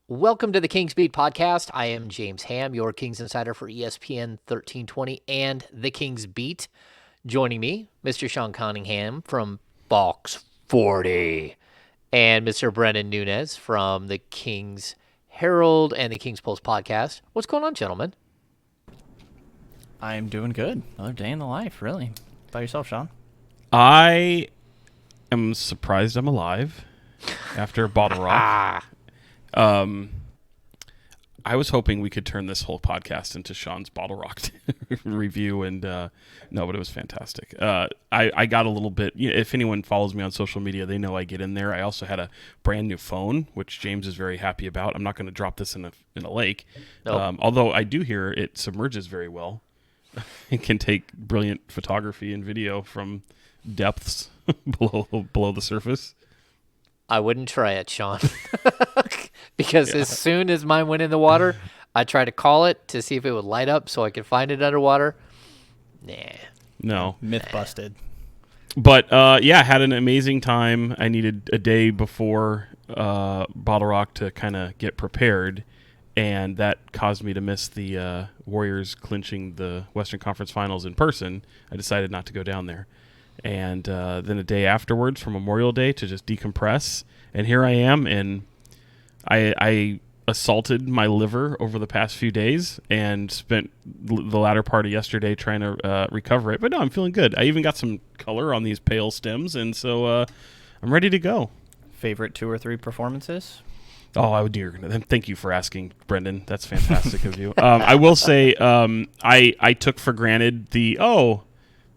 Welcome to the Kings Beat podcast. I am James Ham, your Kings insider for ESPN 1320 and the Kings Beat. Joining me, Mr. Sean Cunningham from Box 40 and Mr. Brenden Nunes from the Kings Herald and the Kings Post podcast. What's going on, gentlemen? I am doing good. Another day in the life, really. By yourself, Sean? I am surprised I'm alive after Bottle Rock. I was hoping we could turn this whole podcast into Sean's Bottle Rock review, and no, but it was fantastic. I got a little bit. If anyone follows me on social media, they know I get in there. I also had a brand new phone, which James is very happy about. I'm not going to drop this in a lake, Nope. although I do hear it submerges very well. It can take brilliant photography and video from depths below the surface. I wouldn't try it, Sean. Because as soon as mine went in the water, I tried to call it to see if it would light up so I could find it underwater. Nah. No. Myth busted. But, had an amazing time. I needed a day before Bottle Rock to kind of get prepared, and that caused me to miss the Warriors clinching the Western Conference Finals in person. I decided not to go down there. And then a day afterwards for Memorial Day to just decompress. And here I am, and I assaulted my liver over the past few days and spent the latter part of yesterday trying to recover it. But no, I'm feeling good. I even got some color on these pale stems, and so I'm ready to go. Favorite 2 or 3 performances? Oh, dear. Thank you for asking, Brendan. That's fantastic of you. I will say I took for granted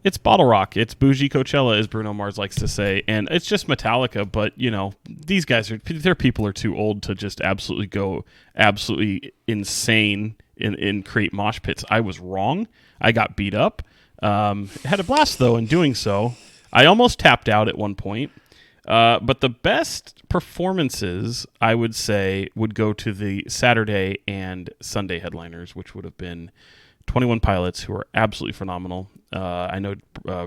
it's Bottle Rock. It's bougie Coachella, as Bruno Mars likes to say. And it's just Metallica, but, these guys, their people are too old to just go absolutely insane and create mosh pits. I was wrong. I got beat up. Had a blast, though, in doing so. I almost tapped out at one point. But the best performances, I would say, would go to the Saturday and Sunday headliners, which would have been 21 Pilots, who are absolutely phenomenal. I know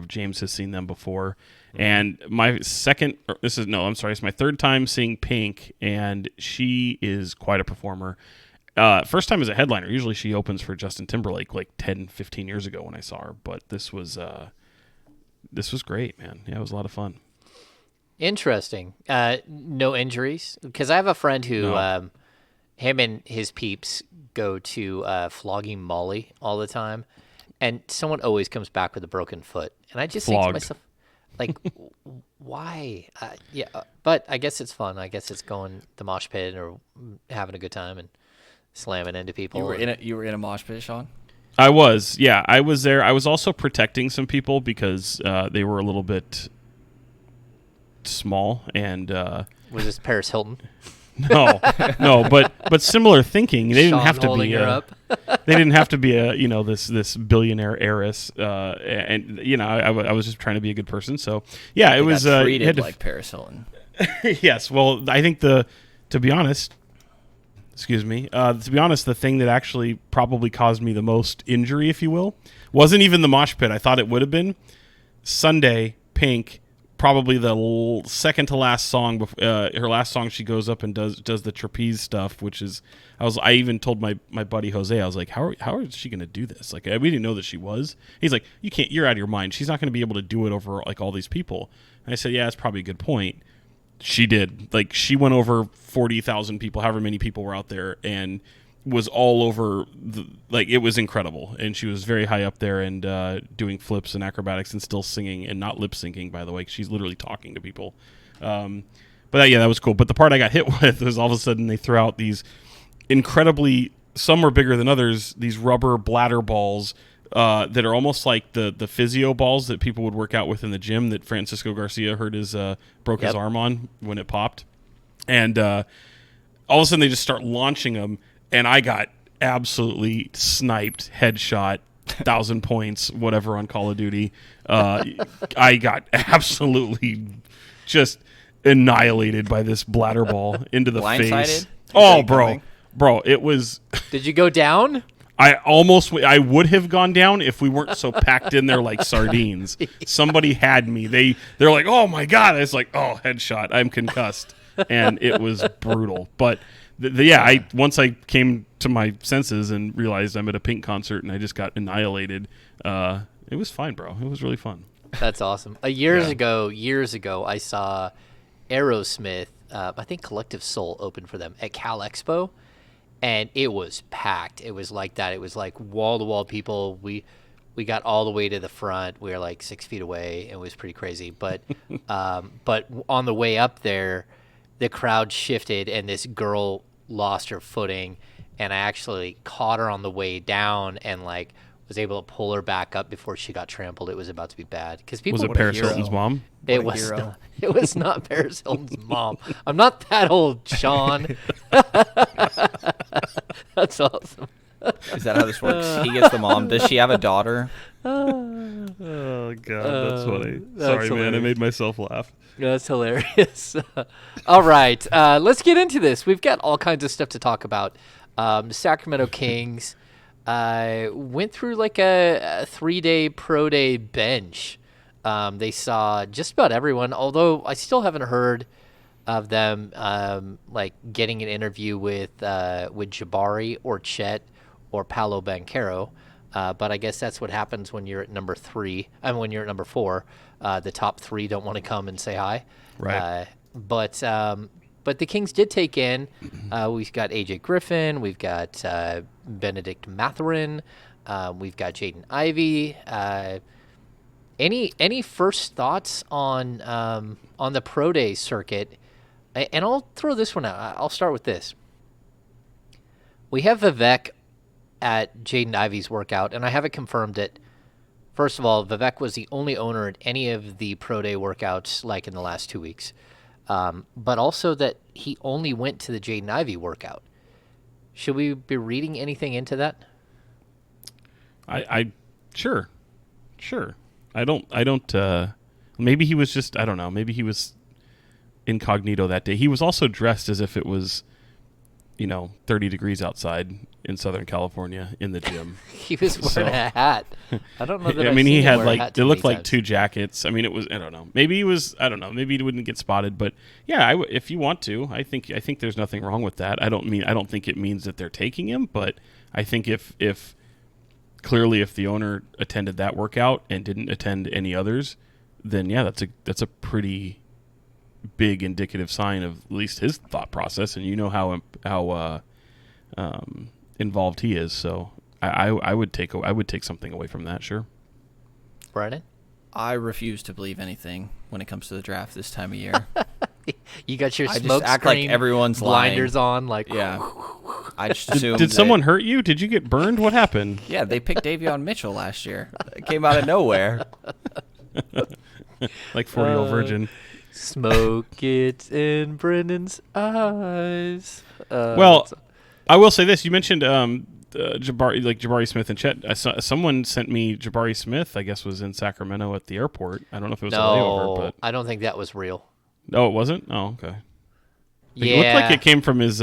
James has seen them before. And it's my third time seeing Pink, and she is quite a performer. First time as a headliner. Usually she opens for Justin Timberlake like 10, 15 years ago when I saw her. But this was great, man. Yeah, it was a lot of fun. Interesting. No injuries? Because I have a friend who, him and his peeps go to Flogging Molly all the time, and someone always comes back with a broken foot. And I just think to myself, like, why? But I guess it's fun. I guess it's going the mosh pit or having a good time and slamming into people. You were in a mosh pit, Sean? I was. Yeah, I was there. I was also protecting some people because they were a little bit small, and Was this Paris Hilton? no, but similar thinking. They didn't Sean have to holding be her up. they didn't have to be this billionaire heiress, and I was just trying to be a good person. So yeah, it was treated like Paris Hilton. Yes, well, I think to be honest, the thing that actually probably caused me the most injury, if you will, wasn't even the mosh pit. I thought it would have been Sunday. Pink. Probably the second to last song. Her last song, she goes up and does the trapeze stuff, which is I even told my buddy Jose, I was like, how is she going to do this? Like, we didn't know that she was. He's like, you're out of your mind. She's not going to be able to do it over like all these people. And I said, yeah, that's probably a good point. She did. Like, she went over 40,000 people, however many people were out there, and was all over. It was incredible, and she was very high up there and doing flips and acrobatics and still singing and not lip syncing. By the way, she's literally talking to people. But that was cool. But the part I got hit with was all of a sudden they threw out these incredibly, some were bigger than others, these rubber bladder balls that are almost like the physio balls that people would work out with in the gym that Francisco Garcia broke his arm on when it popped, and all of a sudden they just start launching them. And I got absolutely sniped, headshot, 1,000 points, whatever on Call of Duty. I got absolutely just annihilated by this bladder ball into the face. Oh, bro, it was. Did you go down? I would have gone down if we weren't so packed in there like sardines. Somebody had me. They're like, oh my God. It's like, oh, headshot. I'm concussed. And it was brutal. But Once I came to my senses and realized I'm at a Pink concert and I just got annihilated. It was fine, bro. It was really fun. That's awesome. Years ago, I saw Aerosmith. I think Collective Soul opened for them at Cal Expo, and it was packed. It was like that. It was like wall to wall people. We got all the way to the front. We were like 6 feet away. It was pretty crazy. But but on the way up there, the crowd shifted and this girl lost her footing, and I actually caught her on the way down and like was able to pull her back up before she got trampled. It was about to be bad because people. Was it Paris Hilton's mom? It was not. It was not Paris Hilton's mom. I'm not that old, Sean. That's awesome. Is that how this works? He gets the mom. Does she have a daughter? Oh God, that's funny. Sorry, man. I made myself laugh. That's hilarious. All right, let's get into this. We've got all kinds of stuff to talk about. Sacramento Kings went through like a 3-day pro day bench. They saw just about everyone, although I still haven't heard of them like getting an interview with Jabari or Chet or Paolo Banchero. But I guess that's what happens when you're at number 3. And when you're at number 4, the top 3 don't want to come and say hi. Right. But the Kings did take in. We've got AJ Griffin. We've got Benedict Mathurin. We've got Jaden Ivey. Any first thoughts on the pro day circuit? And I'll throw this one out. I'll start with this. We have Vivek at Jaden Ivey's workout, and I haven't confirmed it. First of all, Vivek was the only owner at any of the pro day workouts like in the last 2 weeks. But also that he only went to the Jaden Ivey workout. Should we be reading anything into that? Sure. I don't maybe he was just, I don't know, maybe he was incognito that day. He was also dressed as if it was, 30 degrees outside in Southern California in the gym. He was wearing a hat. I don't know that I mean, he had it looked like 2 jackets. I mean, it was, I don't know. Maybe he was, I don't know. Maybe he wouldn't get spotted, but yeah, if you want to, I think there's nothing wrong with that. I don't think it means that they're taking him, but I think if the owner attended that workout and didn't attend any others, then yeah, that's a pretty big indicative sign of at least his thought process, and how involved he is. So I would take something away from that. Sure. Brenden? I refuse to believe anything when it comes to the draft this time of year. You got your I just smoke act screen like everyone's blinders lying. on, like Yeah. I just assumed. Did someone hurt you? Did you get burned? What happened? Yeah, they picked Davion Mitchell last year. It came out of nowhere. Like 40-year-old virgin. Smoke it in Brendan's eyes. Well, I will say this. You mentioned Jabari Smith and Chet. Someone sent me Jabari Smith, I guess was in Sacramento at the airport. I don't know if it was a layover, but I don't think that was real. No, it wasn't? Oh, okay. Yeah. It looked like it came from his...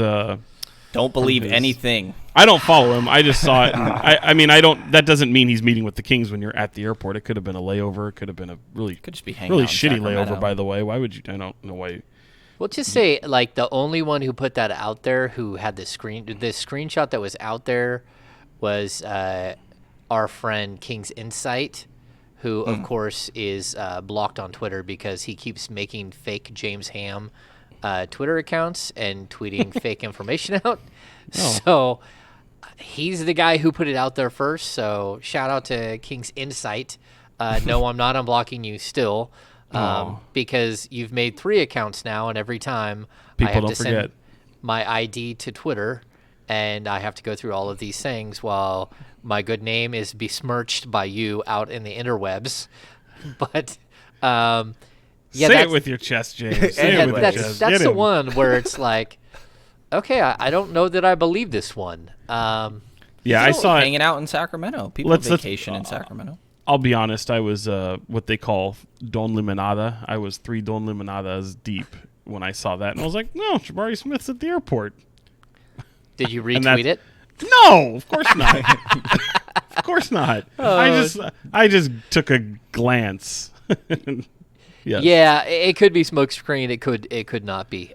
Don't believe anything. I don't follow him. I just saw it. And I don't... That doesn't mean he's meeting with the Kings when you're at the airport. It could have been a layover. It could have been a Could just be hanging really out in shitty Sacramento. layover, by the way. Why would you... I don't know why... Well, just say, like, the only one who put that out there, who had the screenshot that was out there was our friend King's Insight, who, of course, is blocked on Twitter because he keeps making fake James Ham Twitter accounts and tweeting fake information out. Oh. So he's the guy who put it out there first. So shout out to King's Insight. No, I'm not unblocking you still. Because you've made 3 accounts now, and every time People I have don't to forget. send my ID to Twitter, and I have to go through all of these things while my good name is besmirched by you out in the interwebs. But say it with your chest, James. Say it with your chest. That's Get the him. one where it's like, okay, I don't know that I believe this one. Yeah, I saw it. Hanging out in Sacramento. People vacation in Sacramento. I'll be honest, I was what they call Don Limonada. I was 3 Don Limonadas deep when I saw that. And I was like, no, Jabari Smith's at the airport. Did you retweet it? No, of course not. Of course not. I just took a glance. Yes. Yeah, it could be smokescreen. It could not be.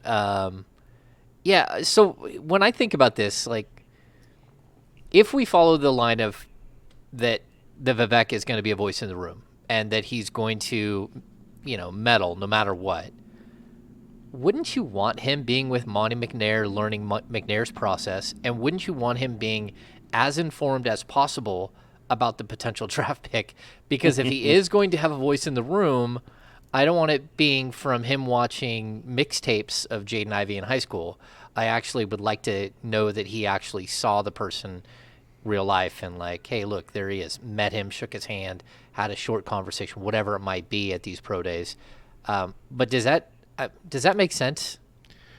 Yeah. So when I think about this, like, if we follow the line of that the Vivek is going to be a voice in the room and that he's going to, meddle no matter what, wouldn't you want him being with Monty McNair, learning McNair's process, and wouldn't you want him being as informed as possible about the potential draft pick? Because if he is going to have a voice in the room, I don't want it being from him watching mixtapes of Jaden Ivey in high school. I actually would like to know that he actually saw the person real life and like, hey, look, there he is. Met him, shook his hand, had a short conversation, whatever it might be at these pro days. But does that make sense?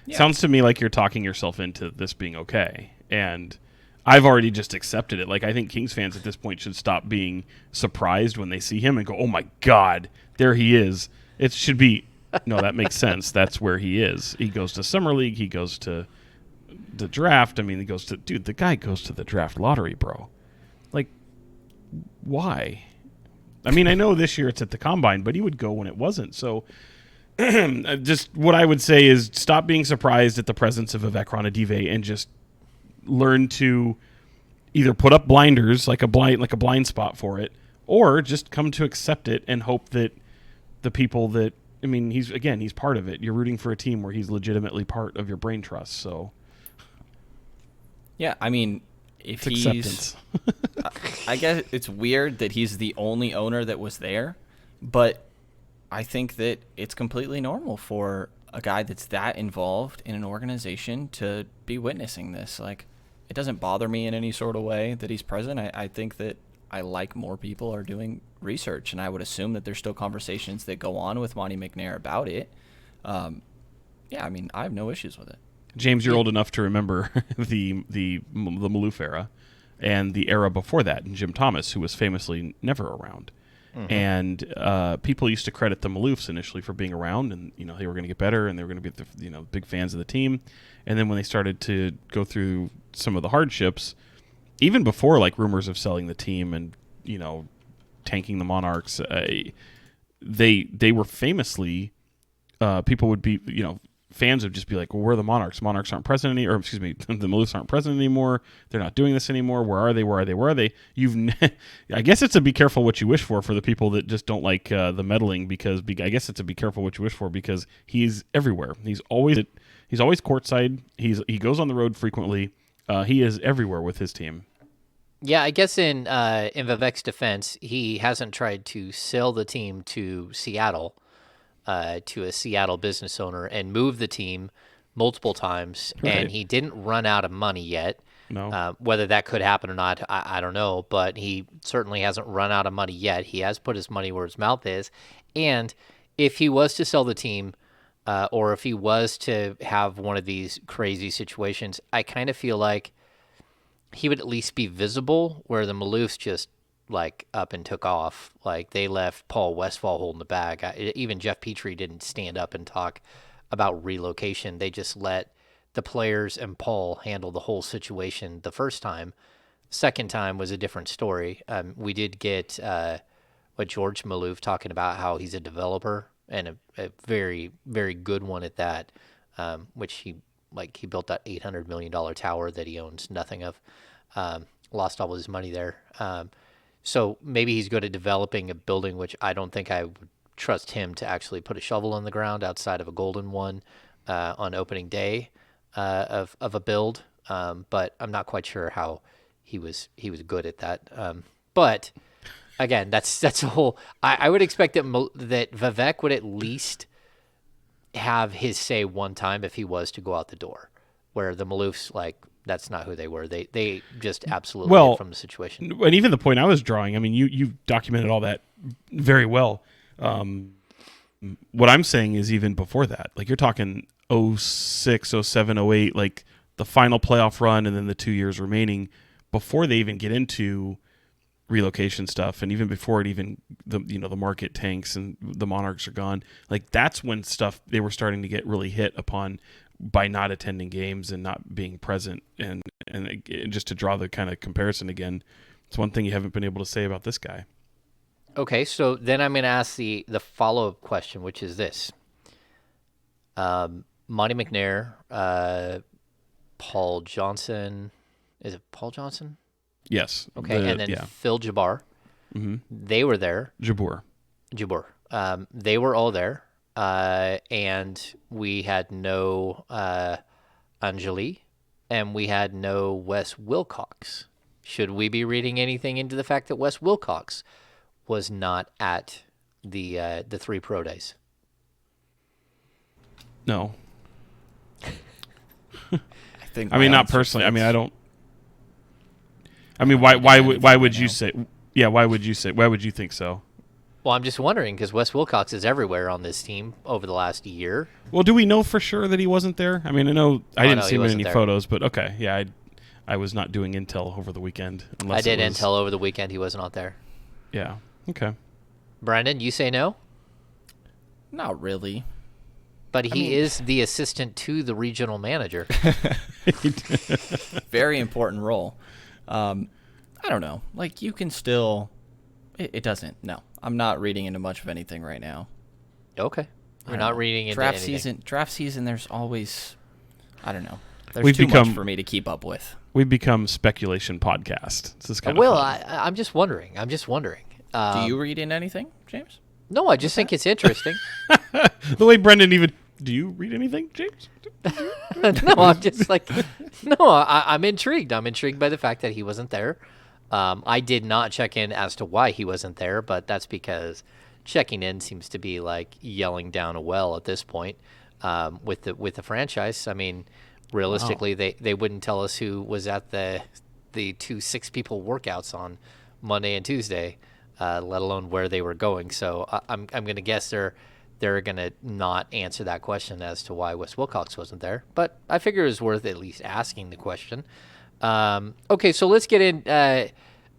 Yeah. Sounds to me like you're talking yourself into this being okay. And I've already just accepted it. Like, I think Kings fans at this point should stop being surprised when they see him and go, oh, my God, there he is. It should be, no, that makes sense. That's where he is. He goes to Summer League. He goes to the draft. I mean, the guy goes to the draft lottery, bro. Like, why? I mean, I know this year it's at the Combine, but he would go when it wasn't. So just what I would say is stop being surprised at the presence of Vivek Ranadive and just learn to either put up blinders, like a blind spot for it, or just come to accept it and hope that the people that, I mean, he's part of it. You're rooting for a team where he's legitimately part of your brain trust. So yeah, I mean, if he's acceptance. I guess it's weird that he's the only owner that was there, but I think that it's completely normal for a guy that's that involved in an organization to be witnessing this. Like, it doesn't bother me in any sort of way that he's present. I think that I like more people are doing research, and I would assume that there's still conversations that go on with Monty McNair about it. Yeah, I mean, I have no issues with it. James, you're old enough to remember the Maloof era and the era before that, and Jim Thomas, who was famously never around. Mm-hmm. And people used to credit the Maloofs initially for being around, and they were going to get better, and they were going to be big fans of the team. And then when they started to go through some of the hardships, even before like rumors of selling the team and tanking the Monarchs, they were famously people would be fans would just be like, well, where are the Monarchs? Monarchs aren't present anymore. Or excuse me, the Maloofs aren't present anymore. They're not doing this anymore. Where are they? Where are they? Where are they? I guess it's a be careful what you wish for the people that just don't like the meddling, because I guess it's a be careful what you wish for, because he's everywhere. He's always courtside. He goes on the road frequently. He is everywhere with his team. Yeah, I guess in Vivek's defense, he hasn't tried to sell the team to Seattle, to a Seattle business owner, and move the team multiple times, right. And he didn't run out of money yet. No. Whether that could happen or not, I don't know, but he certainly hasn't run out of money yet. He has put his money where his mouth is, and if he was to sell the team, or if he was to have one of these crazy situations, I kind of feel like he would at least be visible, where the Maloofs just like up and took off. Like, they left Paul Westphal holding the bag. Even Jeff Petrie didn't stand up and talk about relocation. They just let the players and Paul handle the whole situation the first time. Second time was a different story. We did get George Maloof talking about how he's a developer, and a very, very good one at that, which he built that $800 million tower that he owns nothing of. Lost all his money there. So maybe he's good at developing a building, which I don't think I would trust him to actually put a shovel in the ground outside of a golden one on opening day of a build. But I'm not quite sure how he was good at that. But again, that's a whole. I would expect that Vivek would at least have his say one time if he was to go out the door, where the Maloofs, like, that's not who they were. They just absolutely hid from the situation. And even the point I was drawing, I mean, you documented all that very well. What I'm saying is even before that, like, you're talking 06, 07, 08, like the final playoff run, and then the 2 years remaining before they even get into relocation stuff, and even before the market tanks and the Monarchs are gone. Like, that's when they were starting to get really hit upon by not attending games and not being present, and just to draw the kind of comparison again, it's one thing you haven't been able to say about this guy. Okay, so then I'm going to ask the follow-up question, which is this. Monty McNair Paul Johnson. Is it Paul Johnson? Yes. Okay, and then Phil Jabbar. Mm-hmm. They were there. Jabur. They were all there. And we had no Anjali, and we had no Wes Wilcox. Should we be reading anything into the fact that Wes Wilcox was not at the 3 pro days? No. think. I mean, not personally. I mean, I don't. I mean, why would you say? Yeah, why would you think so? Well, I'm just wondering because Wes Wilcox is everywhere on this team over the last year. Well, do we know for sure that he wasn't there? I mean, I know I didn't see him in any there. photos, but okay, yeah, I was not doing intel over the weekend. I did intel over the weekend. He was not there. Yeah. Okay. Brenden, you say no? Not really. But he is the assistant to the regional manager. Very important role. I don't know. Like, you can still... It doesn't. No. I'm not reading into much of anything right now. Okay. You're not reading into anything. Draft season, there's always... I don't know. There's too much for me to keep up with. We've become speculation podcast. This is kind of fun. I'm just wondering. Do you read into anything, James? No, I just think it's interesting. The way Brenden even... Do you read anything, James? No, I'm just like... No, I'm intrigued. I'm intrigued by the fact that he wasn't there. I did not check in as to why he wasn't there, but that's because checking in seems to be like yelling down a well at this point with the franchise. I mean, realistically, they wouldn't tell us who was at the 2 6-people workouts on Monday and Tuesday, let alone where they were going. So I'm going to guess they're going to not answer that question as to why Wes Wilcox wasn't there. But I figure it was worth at least asking the question. Okay, so let's get in.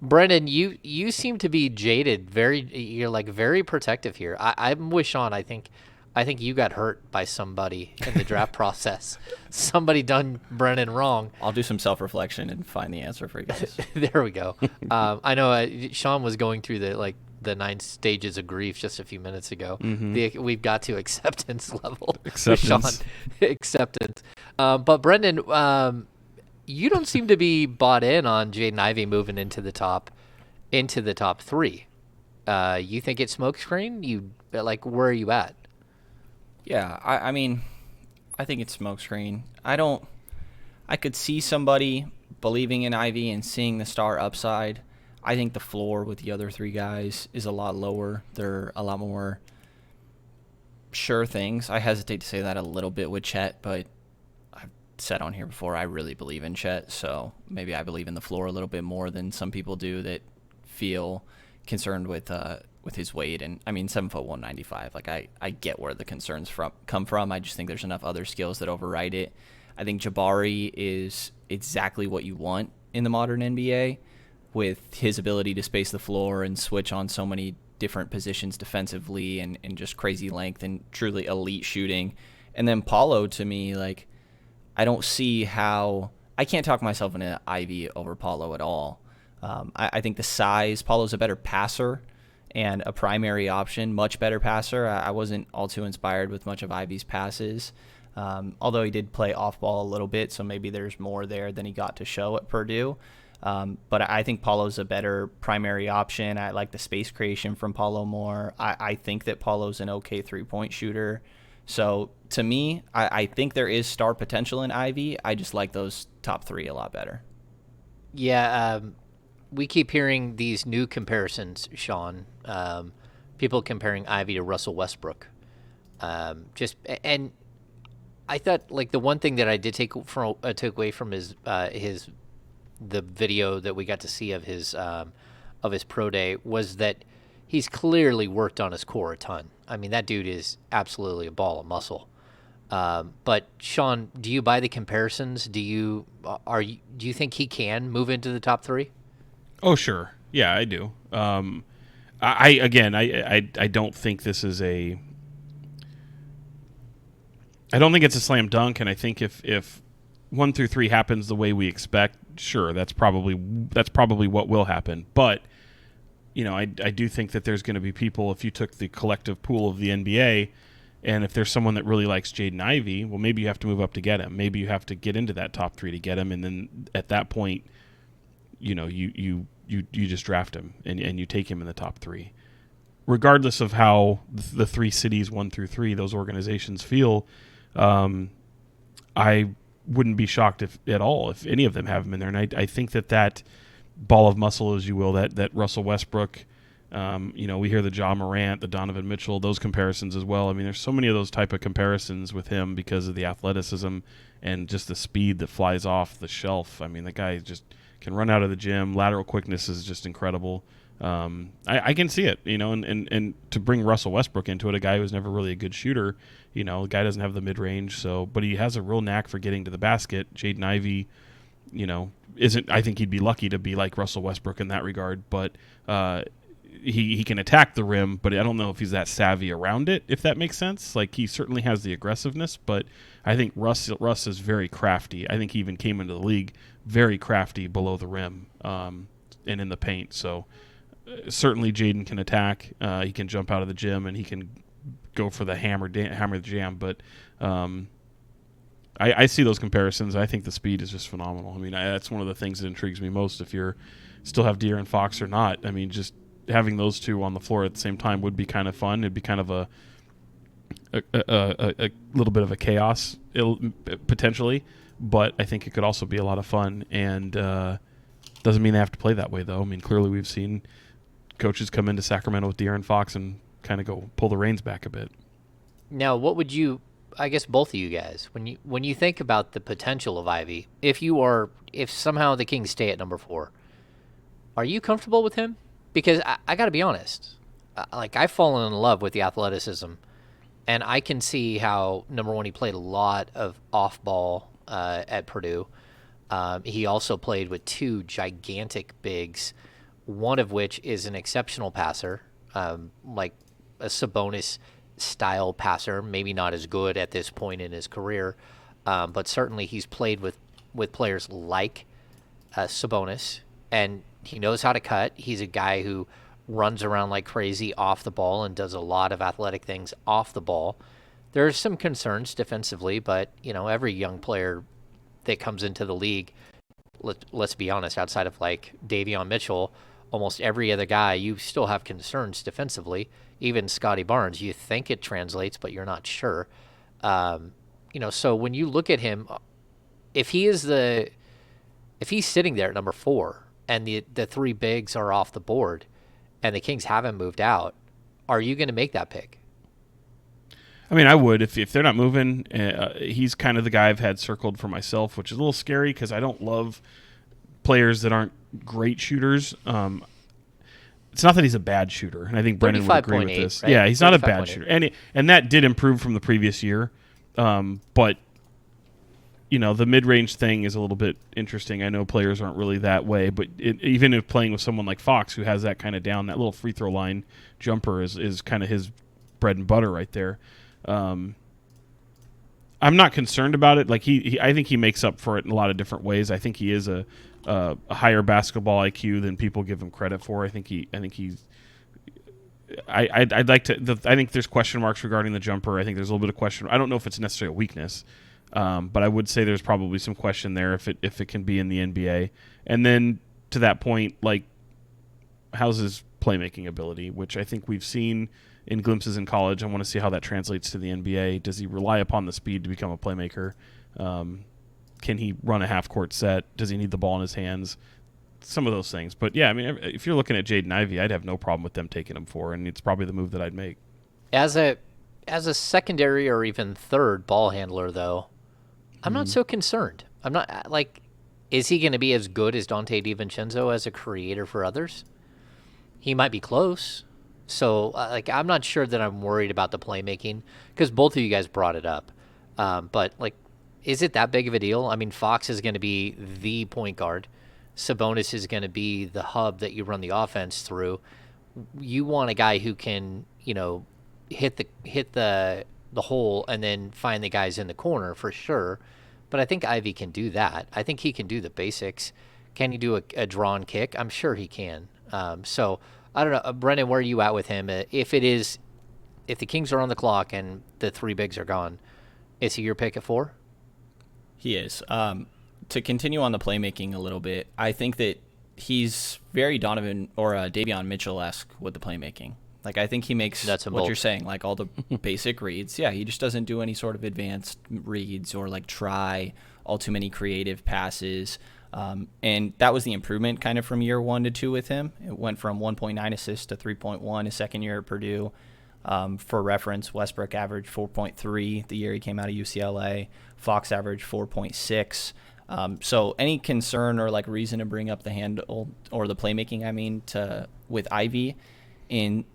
Brenden, you seem to be jaded. You're like very protective here. I'm with Sean. I think you got hurt by somebody in the draft process. Somebody done Brenden wrong. I'll do some self-reflection and find the answer for you guys. There we go. I know Sean was going through the 9 stages of grief just a few minutes ago. Mm-hmm. We've got to acceptance level. Acceptance. Sean. Acceptance. But Brenden, you don't seem to be bought in on Jaden Ivey moving into the top 3. You think it's smokescreen? Where are you at? Yeah, I mean, I think it's smokescreen. I could see somebody believing in Ivey and seeing the star upside. I think the floor with the other 3 guys is a lot lower. They're a lot more sure things. I hesitate to say that a little bit with Chet, but I've said on here before, I really believe in Chet, so maybe I believe in the floor a little bit more than some people do that feel concerned with his weight. And I mean, 7'1", 195. Like I get where the concerns come from. I just think there's enough other skills that override it. I think Jabari is exactly what you want in the modern NBA, with his ability to space the floor and switch on so many different positions defensively and just crazy length and truly elite shooting. And then Paulo, to me, like, I don't see how... I can't talk myself into Ivey over Paulo at all. I think the size... Paulo's a better passer and a primary option, much better passer. I wasn't all too inspired with much of Ivey's passes, although he did play off-ball a little bit, so maybe there's more there than he got to show at Purdue. But I think Paulo's a better primary option. I like the space creation from Paulo more. I think that Paulo's an okay three-point shooter. So to me, I think there is star potential in Ivey. I just like those top 3 a lot better. Yeah, we keep hearing these new comparisons, Sean. People comparing Ivey to Russell Westbrook. And I thought, like, the one thing that I did took away from his the video that we got to see of his pro day was that he's clearly worked on his core a ton. I mean, that dude is absolutely a ball of muscle. But Sean, do you buy the comparisons? Do you think he can move into the top 3? Oh, sure. Yeah, I do. I don't think this is a... I don't think it's a slam dunk, and I think if 1 through 3 happens the way we expect, sure, that's probably what will happen. But I do think that there's going to be people, if you took the collective pool of the NBA And if there's someone that really likes Jaden Ivey, well, maybe you have to move up to get him. Maybe you have to get into that top 3 to get him, and then at that point, you just draft him and you take him in the top 3. Regardless of how the 3 cities 1 through 3, those organizations feel, I wouldn't be shocked if any of them have him in there. And I think that ball of muscle, as you will, that Russell Westbrook, we hear the Ja Morant, the Donovan Mitchell, those comparisons as well. I mean, there's so many of those type of comparisons with him because of the athleticism and just the speed that flies off the shelf. I mean, the guy just can run out of the gym. Lateral quickness is just incredible. I can see it, and to bring Russell Westbrook into it, a guy who's never really a good shooter, the guy doesn't have the mid-range, but he has a real knack for getting to the basket. Jaden Ivey, isn't. I think he'd be lucky to be like Russell Westbrook in that regard, but he can attack the rim, but I don't know if he's that savvy around it, if that makes sense. Like, he certainly has the aggressiveness, but I think Russ is very crafty. I think he even came into the league very crafty below the rim and in the paint, so certainly Jaden can attack. He can jump out of the gym, and he can go for the hammer jam. But I see those comparisons. I think the speed is just phenomenal. I mean, that's one of the things that intrigues me most. If you're still have De'Aaron Fox or not, I mean, just having those two on the floor at the same time would be kind of fun. It'd be kind of a little bit of a chaos potentially, but I think it could also be a lot of fun. And doesn't mean they have to play that way, though. I mean, clearly we've seen coaches come into Sacramento with De'Aaron Fox and kind of go pull the reins back a bit. Now, what would you, I guess both of you guys, when you think about the potential of Ivey, if somehow the Kings stay at number 4, are you comfortable with him? Because I got to be honest, I've fallen in love with the athleticism, and I can see how, number one, he played a lot of off-ball at Purdue. He also played with 2 gigantic bigs, one of which is an exceptional passer, like a Sabonis-style passer, maybe not as good at this point in his career, but certainly he's played with players like Sabonis, and he knows how to cut. He's a guy who runs around like crazy off the ball and does a lot of athletic things off the ball. There are some concerns defensively, but every young player that comes into the league, let's be honest, outside of like Davion Mitchell, almost every other guy, you still have concerns defensively. Even Scotty Barnes, you think it translates, but you're not sure. So when you look at him, if he's sitting there at number 4 and the 3 bigs are off the board and the Kings haven't moved out, are you going to make that pick? I mean, I would if they're not moving. He's kind of the guy I've had circled for myself, which is a little scary because I don't love players that aren't great shooters. It's not that he's a bad shooter, and I think Brenden would agree with this. Right? Yeah, he's not a bad shooter, and that did improve from the previous year. But the mid-range thing is a little bit interesting. I know players aren't really that way, but even if playing with someone like Fox, who has that kind of down, that little free throw line jumper is kind of his bread and butter right there. I'm not concerned about it. Like I think he makes up for it in a lot of different ways. I think he is a higher basketball IQ than people give him credit for. I think there's question marks regarding the jumper. I think there's a little bit of question. I don't know if it's necessarily a weakness, but I would say there's probably some question there if it can be in the NBA. And then to that point, like, how's his playmaking ability, which I think we've seen in glimpses in college. I want to see how that translates to the NBA. Does he rely upon the speed to become a playmaker? Can he run a half-court set? Does he need the ball in his hands? Some of those things. But, yeah, I mean, if you're looking at Jaden Ivey, I'd have no problem with them taking him for, and it's probably the move that I'd make. As a secondary or even third ball handler, though, I'm not so concerned. I'm not, is he going to be as good as Dante DiVincenzo as a creator for others? He might be close. So, I'm not sure that I'm worried about the playmaking because both of you guys brought it up. But, is it that big of a deal? I mean, Fox is going to be the point guard. Sabonis is going to be the hub that you run the offense through. You want a guy who can, hit the hole and then find the guys in the corner for sure. But I think Ivey can do that. I think he can do the basics. Can he do a drawn kick? I'm sure he can. So I don't know, Brenden, where are you at with him? If it is if the Kings are on the clock and the 3 bigs are gone, is he your pick at 4? He is. To continue on the playmaking a little bit, I think that he's very Donovan or Davion Mitchell-esque with the playmaking. Like, I think he makes what you're saying, like all the basic reads. Yeah, he just doesn't do any sort of advanced reads or like try all too many creative passes. And that was the improvement kind of from year 1 to 2 with him. It went from 1.9 assists to 3.1 his second year at Purdue. For reference, Westbrook averaged 4.3 the year he came out of UCLA. Fox averaged 4.6. So any concern or like reason to bring up the handle or the playmaking, with Ivey in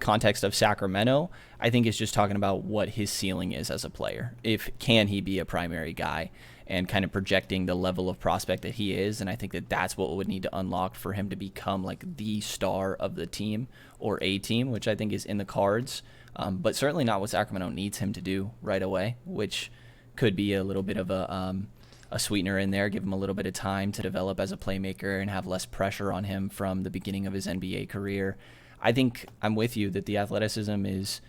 context of Sacramento, I think is just talking about what his ceiling is as a player. Can he be a primary guy and kind of projecting the level of prospect that he is. And I think that that's what would need to unlock for him to become like the star of the team or a team, which I think is in the cards. But certainly not what Sacramento needs him to do right away, which could be a little bit of a sweetener in there, give him a little bit of time to develop as a playmaker and have less pressure on him from the beginning of his NBA career. I think I'm with you that the athleticism is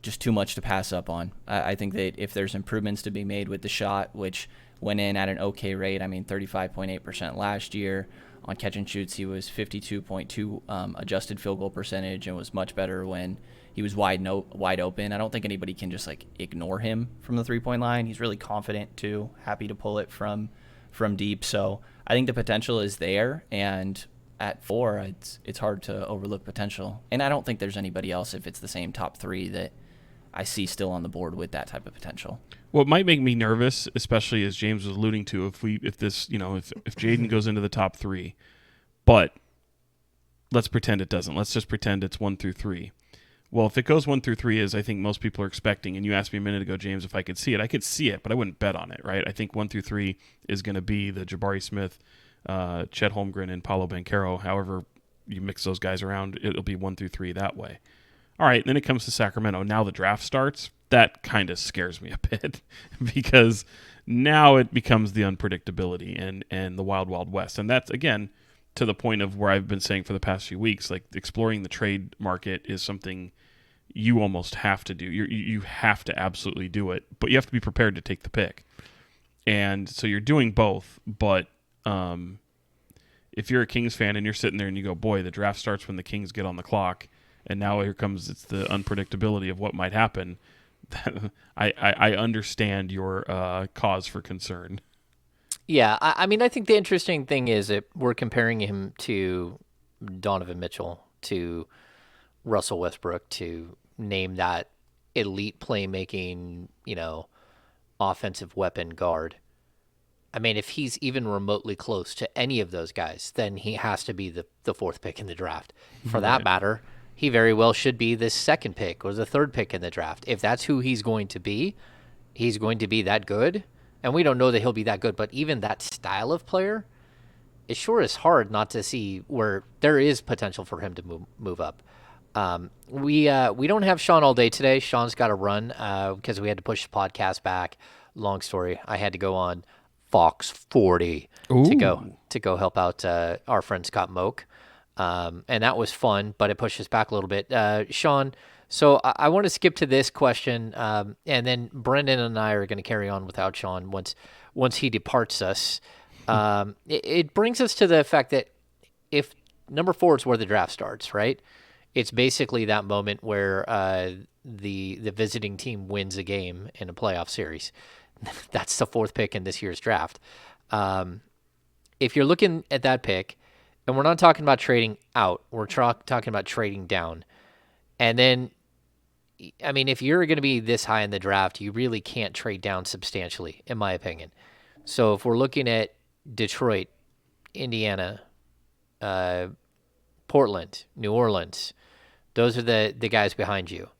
just too much to pass up on. I think that if there's improvements to be made with the shot, which went in at an okay rate, 35.8% last year. On catch and shoots, he was 52.2 adjusted field goal percentage and was much better when he was wide open. I don't think anybody can just like ignore him from the 3-point line. He's really confident too, happy to pull it from deep. So I think the potential is there, and at 4, it's hard to overlook potential. And I don't think there's anybody else, if it's the same top 3, that I see still on the board with that type of potential. What might make me nervous, especially as James was alluding to, if Jaden goes into the top 3, but let's pretend it doesn't. Let's just pretend it's 1 through 3. Well, if it goes 1 through 3, as I think most people are expecting, and you asked me a minute ago, James, if I could see it, but I wouldn't bet on it, right? I think 1 through 3 is going to be the Jabari Smith, Chet Holmgren, and Paolo Banchero. However you mix those guys around, it'll be 1 through 3 that way. All right, then it comes to Sacramento. Now the draft starts. That kind of scares me a bit because now it becomes the unpredictability and the wild, wild west. And that's, again, to the point of where I've been saying for the past few weeks, like exploring the trade market is something you almost have to do. You have to absolutely do it, but you have to be prepared to take the pick. And so you're doing both, but if you're a Kings fan and you're sitting there and you go, boy, the draft starts when the Kings get on the clock, and now here comes it's the unpredictability of what might happen, I understand your cause for concern. Yeah, I think the interesting thing is that we're comparing him to Donovan Mitchell, to Russell Westbrook, to name that elite playmaking, offensive weapon guard. If he's even remotely close to any of those guys, then he has to be the 4th pick in the draft. For that matter, he very well should be the 2nd pick or the 3rd pick in the draft. If that's who he's going to be that good. And we don't know that he'll be that good, but even that style of player, it sure is hard not to see where there is potential for him to move up. We don't have Sean all day today. Sean's got to run because we had to push the podcast back. Long story. I had to go on Fox 40 to go help out our friend Scott Moak. And that was fun, but it pushed us back a little bit. Sean, so I want to skip to this question, and then Brenden and I are going to carry on without Sean once he departs us. It brings us to the fact that if number 4 is where the draft starts, right? It's basically that moment where the visiting team wins a game in a playoff series. That's the 4th pick in this year's draft. If you're looking at that pick, and we're not talking about trading out, we're talking about trading down. And then, if you're going to be this high in the draft, you really can't trade down substantially, in my opinion. So if we're looking at Detroit, Indiana, Portland, New Orleans, those are the guys behind you.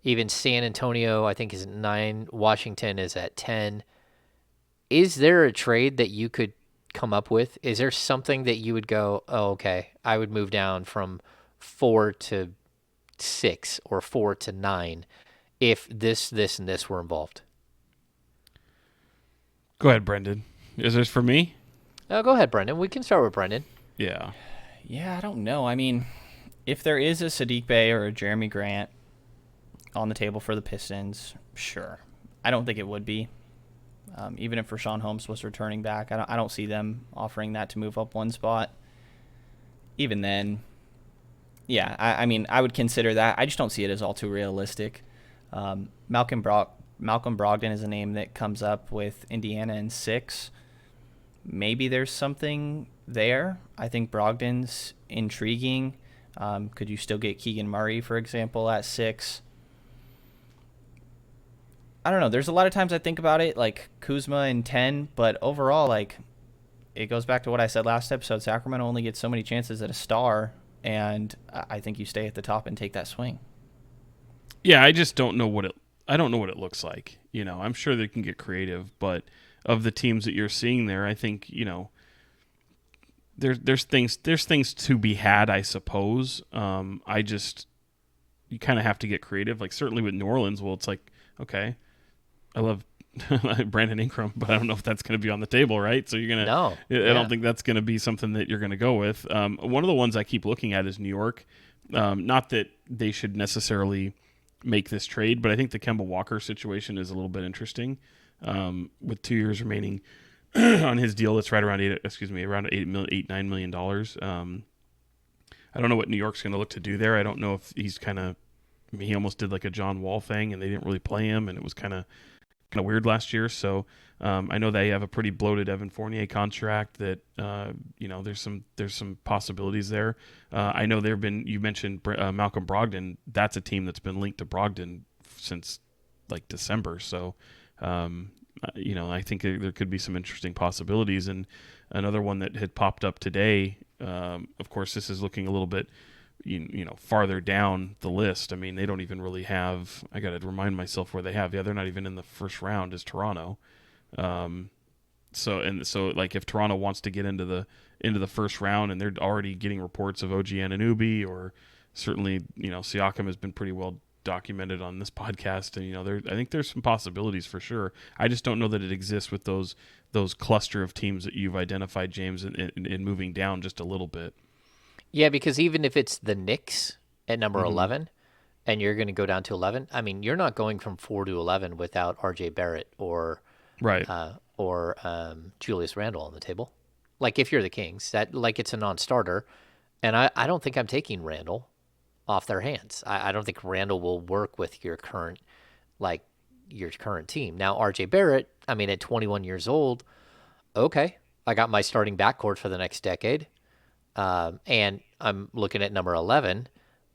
Even San Antonio, I think, is at 9. Washington is at 10. Is there a trade that you could come up with? Is there something that you would go, oh, okay, I would move down from 4 to 6 or 4 to 9 if this, and this were involved? Go ahead, Brenden. Is this for me? Go ahead, Brenden. We can start with Brenden. Yeah. Yeah, I don't know. If there is a Sadiq Bey or a Jeremy Grant on the table for the Pistons? Sure. I don't think it would be. Even if Rashawn Holmes was returning back, I don't see them offering that to move up one spot. Even then, yeah, I mean, I would consider that. I just don't see it as all too realistic. Malcolm Brogdon is a name that comes up with Indiana in 6. Maybe there's something there. I think Brogdon's intriguing. Could you still get Keegan Murray, for example, at 6? I don't know. There's a lot of times I think about it, like Kuzma in 10, but overall, like, it goes back to what I said last episode. Sacramento only gets so many chances at a star, and I think you stay at the top and take that swing. Yeah, I just don't know what it looks like. You know, I'm sure they can get creative, but of the teams that you're seeing there, I think, you know, there's things to be had, I suppose. You kind of have to get creative. Like, certainly with New Orleans, well, it's like, okay, I love Brandon Ingram, but I don't know if that's going to be on the table, right? So you're going to No. I don't think that's going to be something that you're going to go with. One of the ones I keep looking at is New York. Not that they should necessarily make this trade, but I think the Kemba Walker situation is a little bit interesting. With 2 years remaining on his deal, that's right around $9 million. I don't know what New York's going to look to do there. I don't know if he's he almost did like a John Wall thing, and they didn't really play him, and it was kind of weird last year. So I know they have a pretty bloated Evan Fournier contract that there's some possibilities there. I know you mentioned Malcolm Brogdon. That's a team that's been linked to Brogdon since like December. So I think there could be some interesting possibilities. And another one that had popped up today. Of course, this is looking a little bit farther down the list. I mean, they don't even really have, I got to remind myself where they have. Yeah, they're not even in the first round, is Toronto. So like if Toronto wants to get into the first round, and they're already getting reports of OG Anunoby, or certainly, Siakam has been pretty well documented on this podcast, and I think there's some possibilities for sure. I just don't know that it exists with those cluster of teams that you've identified, James, in moving down just a little bit. Yeah, because even if it's the Knicks at number 11 and you're going to go down to 11, I mean, you're not going from 4 to 11 without RJ Barrett or Julius Randle on the table. Like, if you're the Kings, it's a non-starter, and I don't think I'm taking Randle off their hands. I don't think Randle will work with your current team. Now, RJ Barrett, I mean, at 21 years old, okay, I got my starting backcourt for the next decade. And I'm looking at number 11,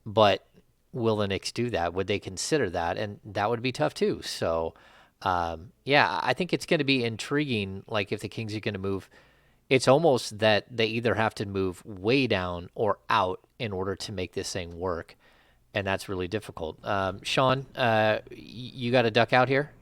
but will the Knicks do that? Would they consider that? And that would be tough too. So, I think it's going to be intriguing. Like, if the Kings are going to move, it's almost that they either have to move way down or out in order to make this thing work. And that's really difficult. Sean, you got a duck out here?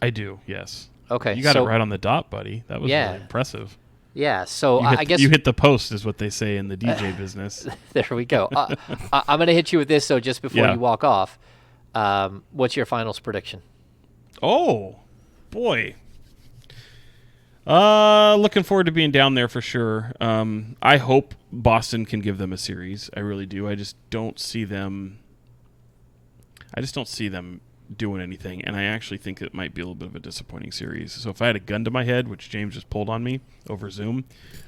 I do, yes. Okay. You got it right on the dot, buddy. That was really impressive. Yeah, so I guess you hit the post, is what they say in the DJ business. There we go. I'm going to hit you with this, though, just before you walk off. What's your finals prediction? Oh, boy. Looking forward to being down there for sure. I hope Boston can give them a series. I really do. I just don't see them doing anything, and I actually think it might be a little bit of a disappointing series. So if I had a gun to my head, which James just pulled on me over Zoom,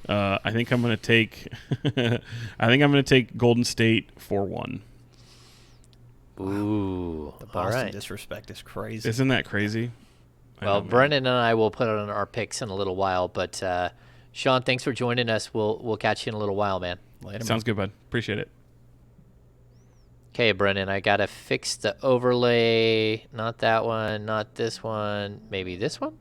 I think I'm going to take Golden State 4-1. Ooh, the Boston disrespect is crazy. Isn't that crazy? Well, Brenden and I will put on our picks in a little while, but Sean, thanks for joining us. We'll catch you in a little while, man. Later, Sounds good, bud. Appreciate it. Okay, Brenden, I got to fix the overlay. Not that one, not this one. Maybe this one?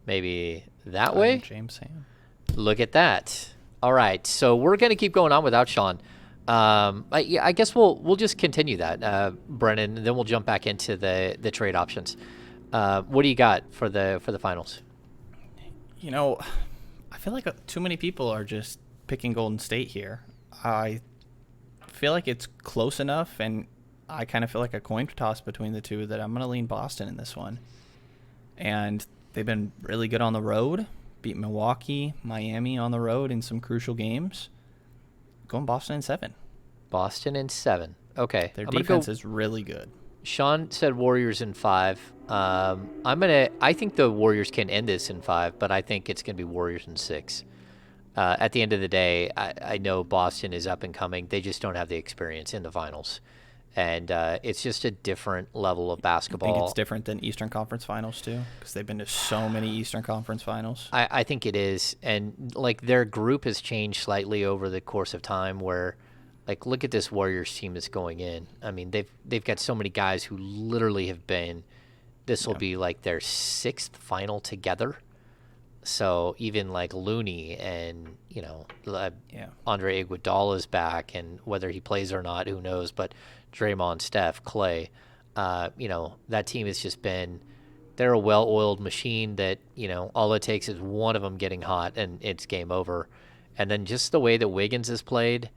Maybe that way? James Ham. Look at that. All right, so we're going to keep going on without Sean. I guess we'll just continue that, Brenden, and then we'll jump back into the trade options. What do you got for the finals? I feel like too many people are just picking Golden State here. I feel like it's close enough, and I kind of feel like a coin toss between the two, that I'm going to lean Boston in this one. And they've been really good on the road. Beat Milwaukee, Miami on the road in some crucial games. Going Boston in 7. Boston in 7. Okay. Their defense is really good. Sean said Warriors in 5. I think the Warriors can end this in 5, but I think it's gonna be Warriors in 6. At the end of the day, I know Boston is up and coming. They just don't have the experience in the finals, and it's just a different level of I basketball. think it's different than Eastern Conference Finals too, because they've been to so many Eastern Conference Finals. I think it is, and like their group has changed slightly over the course of time. Where, like, look at this Warriors team that's going in. I mean, they've got so many guys who literally have been. This will be like their 6th final together. So even like Looney and Andre Iguodala is back, and whether he plays or not, who knows? But Draymond, Steph, Clay, that team has just been. They're a well-oiled machine that all it takes is one of them getting hot and it's game over. And then just the way that Wiggins has played,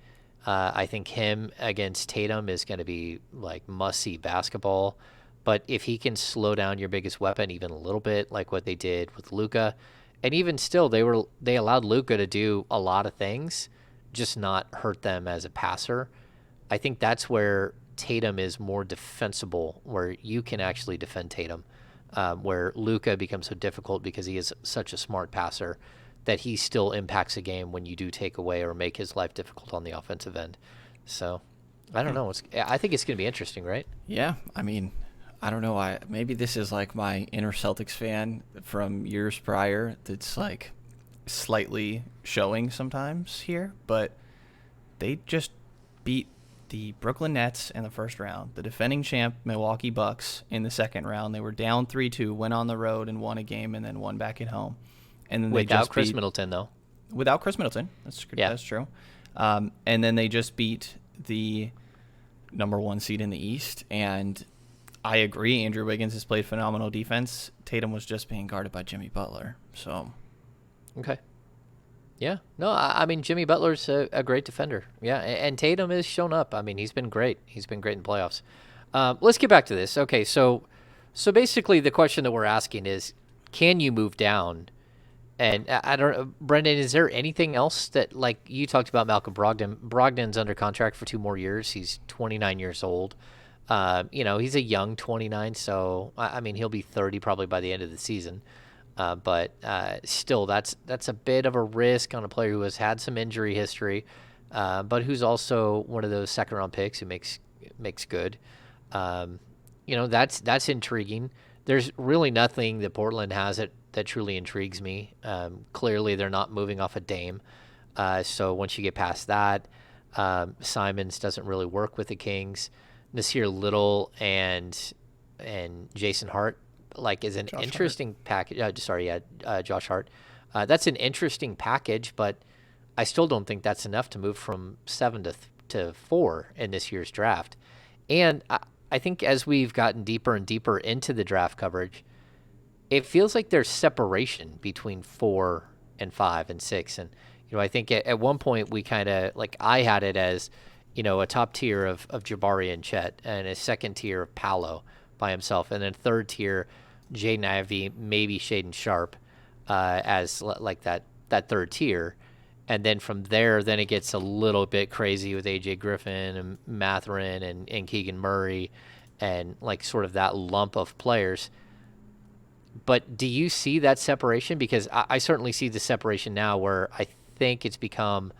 I think him against Tatum is going to be like must-see basketball. But if he can slow down your biggest weapon even a little bit, like what they did with Luka. And even still, they allowed Luka to do a lot of things, just not hurt them as a passer. I think that's where Tatum is more defensible, where you can actually defend Tatum, where Luka becomes so difficult because he is such a smart passer that he still impacts a game when you do take away or make his life difficult on the offensive end. So, I don't know. I think it's going to be interesting, right? Yeah, I mean, I don't know. Maybe this is like my inner Celtics fan from years prior that's like slightly showing sometimes here, but they just beat the Brooklyn Nets in the first round, the defending champ Milwaukee Bucks in the second round. They were down 3-2, went on the road and won a game, and then won back at home. And then without Chris Middleton, though. Without Chris Middleton, that's true. And then they just beat the number 1 seed in the East, and I agree. Andrew Wiggins has played phenomenal defense. Tatum was just being guarded by Jimmy Butler. So, okay. Yeah. No, I mean, Jimmy Butler's a great defender. Yeah, and Tatum has shown up. I mean, he's been great. He's been great in playoffs. Let's get back to this. Okay, so basically the question that we're asking is, can you move down? And I don't, Brenden, is there anything else that, like you talked about Malcolm Brogdon? Brogdon's under contract for 2 more years. He's 29 years old. He's a young 29, so I mean he'll be 30 probably by the end of the season. But still, that's a bit of a risk on a player who has had some injury history, but who's also one of those second-round picks who makes good. That's intriguing. There's really nothing that Portland has that truly intrigues me. Clearly, they're not moving off a Dame. So once you get past that, Simons doesn't really work with the Kings. Nasir Little and Jason Hart is an interesting package. Josh Hart. That's an interesting package, but I still don't think that's enough to move from 7 to 4 in this year's draft. And I think as we've gotten deeper and deeper into the draft coverage, it feels like there's separation between 4 and 5 and 6. And I think at one point we kind of I had it as a top tier of Jabari and Chet, and a second tier of Paolo by himself, and then third tier Jaden Ivey, maybe Shaden Sharp, as that third tier. And then from there, then it gets a little bit crazy with AJ Griffin and Mathurin and Keegan Murray and sort of that lump of players. But do you see that separation? Because I certainly see the separation now where I think it's become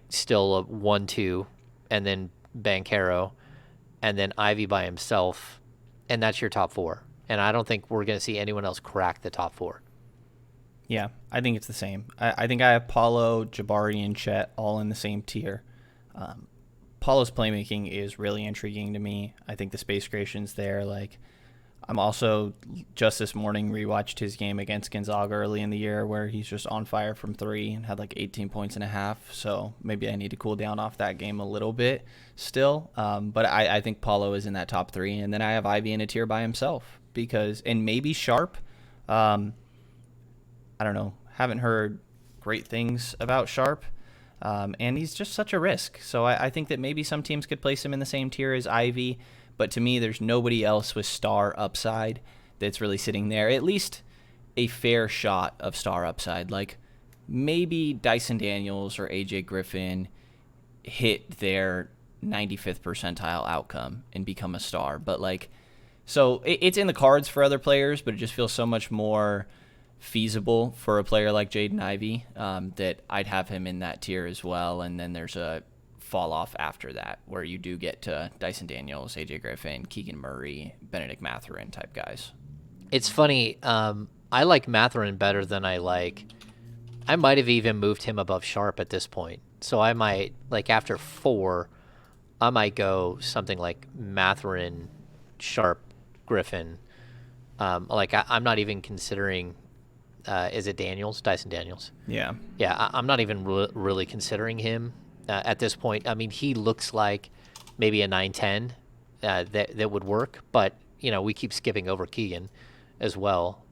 still a 1-2, and then Banchero, and then Ivy by himself, and that's your top 4. And I don't think we're going to see anyone else crack the top 4. Yeah, I think it's the same. I think I have Paulo, Jabari, and Chet all in the same tier. Paulo's playmaking is really intriguing to me. I think the space creation's there. I'm also, just this morning, rewatched his game against Gonzaga early in the year where he's just on fire from 3 and had 18 points and a half. So maybe I need to cool down off that game a little bit still. But I think Paulo is in that top 3. And then I have Ivy in a tier by himself and maybe Sharp. I don't know. Haven't heard great things about Sharp. And he's just such a risk. So I think that maybe some teams could place him in the same tier as Ivy. But to me, there's nobody else with star upside that's really sitting there. At least a fair shot of star upside. Maybe Dyson Daniels or AJ Griffin hit their 95th percentile outcome and become a star. But like, so it's in the cards for other players, but it just feels so much more feasible for a player like Jaden Ivey that I'd have him in that tier as well. And then there's a fall off after that where you do get to Dyson Daniels, AJ Griffin, Keegan Murray, Benedict Mathurin type guys. It's funny. I like Mathurin better than I might have even moved him above Sharp at this point. So I might, like after 4, I might go something like Mathurin, Sharp, Griffin. I'm not even considering, is it Daniels? Dyson Daniels. Yeah. Yeah, I'm not even really considering him at this point. I mean, he looks like maybe a 9-10 that would work, but, we keep skipping over Keegan as well.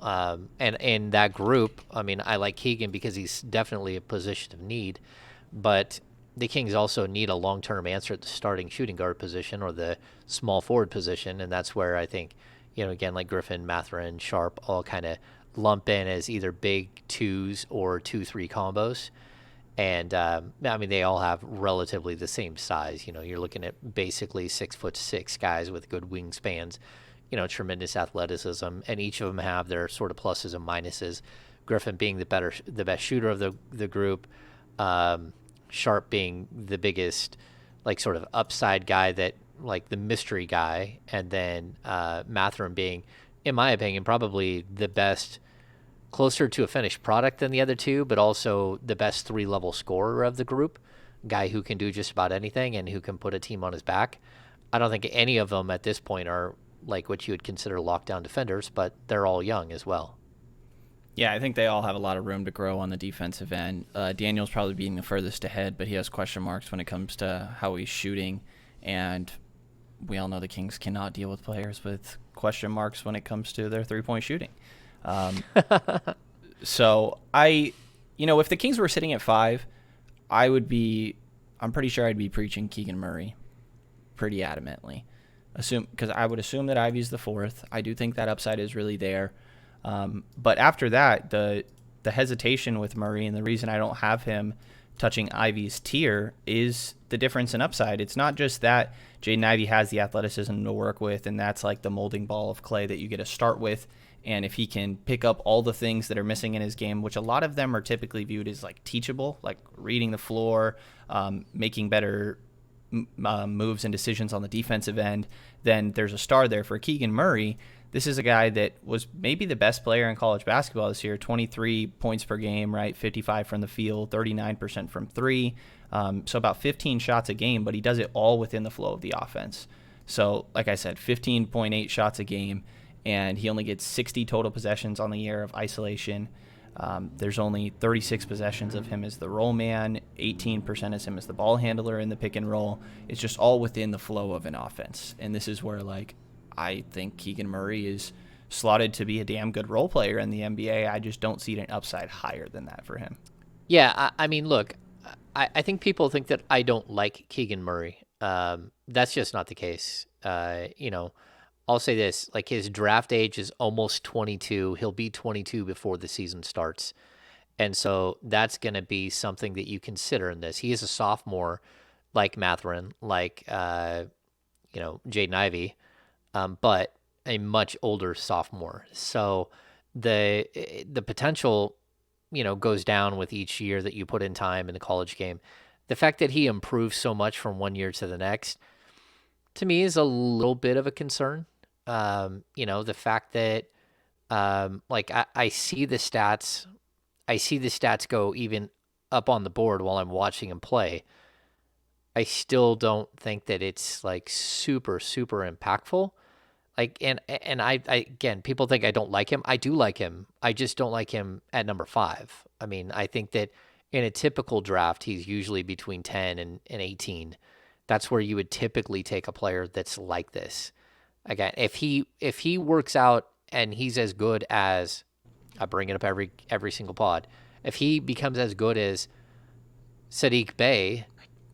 And in that group, I mean, I like Keegan because he's definitely a position of need, but the Kings also need a long-term answer at the starting shooting guard position or the small forward position, and that's where I think, again, like Griffin, Mathurin, Sharp all kind of lump in as either big 2s or 2-3 combos. And, I mean, they all have relatively the same size. You're looking at basically 6'6" guys with good wingspans, tremendous athleticism, and each of them have their sort of pluses and minuses. Griffin being the best shooter of the group, Sharp being the biggest, like, sort of upside guy that, like, the mystery guy, and then Mathurin being, in my opinion, probably the best, closer to a finished product than the other two, but also the best 3-level scorer of the group, guy who can do just about anything and who can put a team on his back. I don't think any of them at this point are like what you would consider lockdown defenders, but they're all young as well. Yeah, I think they all have a lot of room to grow on the defensive end. Daniel's probably being the furthest ahead, but he has question marks when it comes to how he's shooting. And we all know the Kings cannot deal with players with question marks when it comes to their three-point shooting. So if the Kings were sitting at 5, I'm pretty sure I'd be preaching Keegan Murray pretty adamantly. Because I would assume that Ivey's the 4th. I do think that upside is really there. But after that, the hesitation with Murray and the reason I don't have him touching Ivey's tier is the difference in upside. It's not just that Jaden Ivey has the athleticism to work with, and that's like the molding ball of clay that you get to start with. And if he can pick up all the things that are missing in his game, which a lot of them are typically viewed as like teachable, like reading the floor, making better moves and decisions on the defensive end, then there's a star there for Keegan Murray. This is a guy that was maybe the best player in college basketball this year, 23 points per game, right? 55 from the field, 39% from 3. So about 15 shots a game, but he does it all within the flow of the offense. So like I said, 15.8 shots a game, and he only gets 60 total possessions on the year of isolation. There's only 36 possessions of him as the roll man, 18% as him as the ball handler in the pick and roll. It's just all within the flow of an offense. And this is where, like, I think Keegan Murray is slotted to be a damn good role player in the NBA. I just don't see an upside higher than that for him. Yeah, I mean, look, I think people think that I don't like Keegan Murray. That's just not the case. I'll say this, like, his draft age is almost 22. He'll be 22 before the season starts. And so that's going to be something that you consider in this. He is a sophomore, like Mathurin, like, Jaden Ivey, but a much older sophomore. So the potential, goes down with each year that you put in time in the college game. The fact that he improves so much from one year to the next, to me, is a little bit of a concern. The fact that, I see the stats, go even up on the board while I'm watching him play. I still don't think that it's like super, super impactful. Like, and I again, people think I don't like him. I do like him. I just don't like him at number 5. I mean, I think that in a typical draft, he's usually between 10 and 18. That's where you would typically take a player that's like this. Again, if he works out and he's as good as, I bring it up every single pod, if he becomes as good as Saddiq Bey,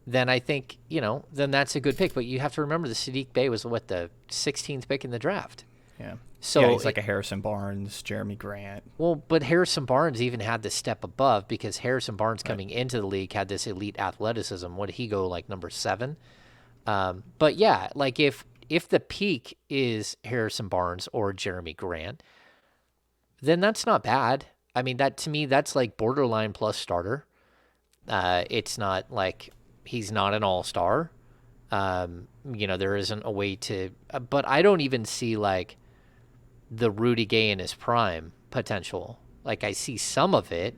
then I think, then that's a good pick. But you have to remember the Saddiq Bey was the 16th pick in the draft. Yeah. So yeah, he's like a Harrison Barnes, Jeremy Grant. Well, but Harrison Barnes even had the step above because Harrison Barnes coming into the league had this elite athleticism. What did he go, like, number 7? But yeah, like if the peak is Harrison Barnes or Jeremy Grant, then that's not bad. I mean, that to me, that's like borderline plus starter. It's not like he's not an all-star. There isn't a way to, but I don't even see like the Rudy Gay in his prime potential. Like I see some of it,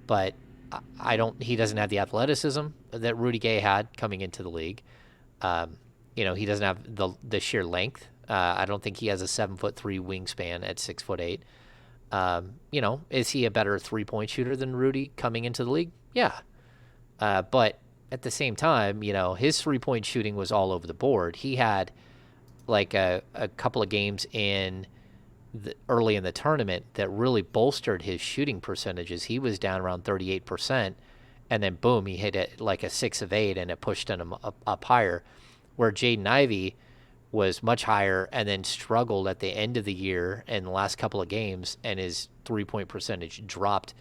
but I don't. He doesn't have the athleticism that Rudy Gay had coming into the league. He doesn't have the sheer length. I don't think he has a 7'3" wingspan at 6'8". Is he a better 3-point shooter than Rudy coming into the league? Yeah. But at the same time, his 3-point shooting was all over the board. He had like a couple of games early in the tournament that really bolstered his shooting percentages. He was down around 38%, and then boom, he hit it like a 6 of 8, and it pushed him up higher. Where Jaden Ivey was much higher and then struggled at the end of the year in the last couple of games, and his 3-point percentage dropped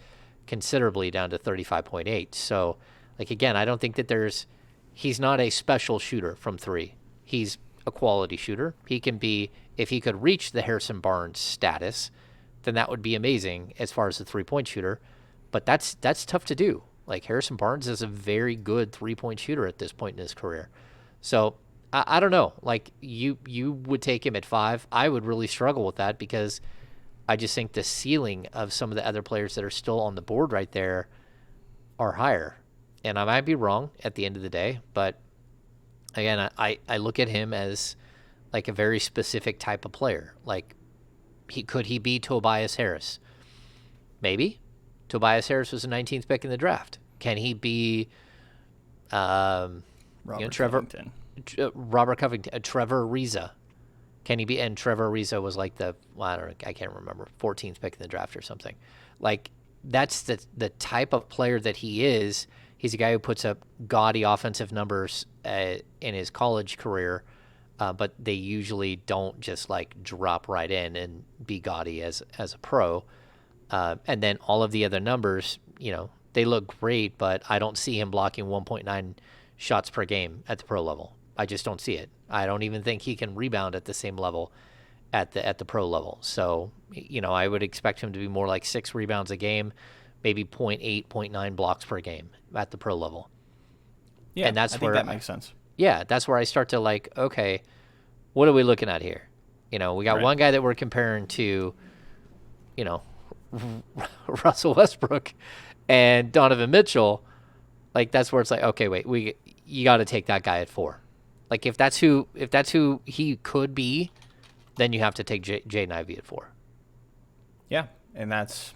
considerably down to 35.8. So, like, again, I don't think that he's not a special shooter from three. He's a quality shooter. He can be, if he could reach the Harrison Barnes status, then that would be amazing as far as the 3-point shooter. But that's tough to do. Like, Harrison Barnes is a very good 3-point shooter at this point in his career. So I don't know. Like, you would take him at 5. I would really struggle with that because I just think the ceiling of some of the other players that are still on the board right there are higher. And I might be wrong at the end of the day, but again, I look at him as like a very specific type of player. Like, could he be Tobias Harris? Maybe. Tobias Harris was the 19th pick in the draft. Can he be Trevor Covington. Robert Covington, Trevor Ariza? Can he be? And Trevor Ariza was like I can't remember, 14th pick in the draft or something. Like, that's the type of player that he is. He's a guy who puts up gaudy offensive numbers in his college career, but they usually don't just like drop right in and be gaudy as a pro. And then all of the other numbers, they look great, but I don't see him blocking 1.9 shots per game at the pro level. I just don't see it. I don't even think he can rebound at the same level at the pro level. So, I would expect him to be more like 6 rebounds a game, maybe 0.8, 0.9 blocks per game at the pro level. Yeah, and that's I where think that makes sense. Yeah, that's where I start to like, okay, what are we looking at here? We got one guy that we're comparing to, Russell Westbrook and Donovan Mitchell. Like, that's where it's like, okay, wait, you got to take that guy at 4. Like, if that's who he could be, then you have to take Jaden Ivey at 4. Yeah, and that's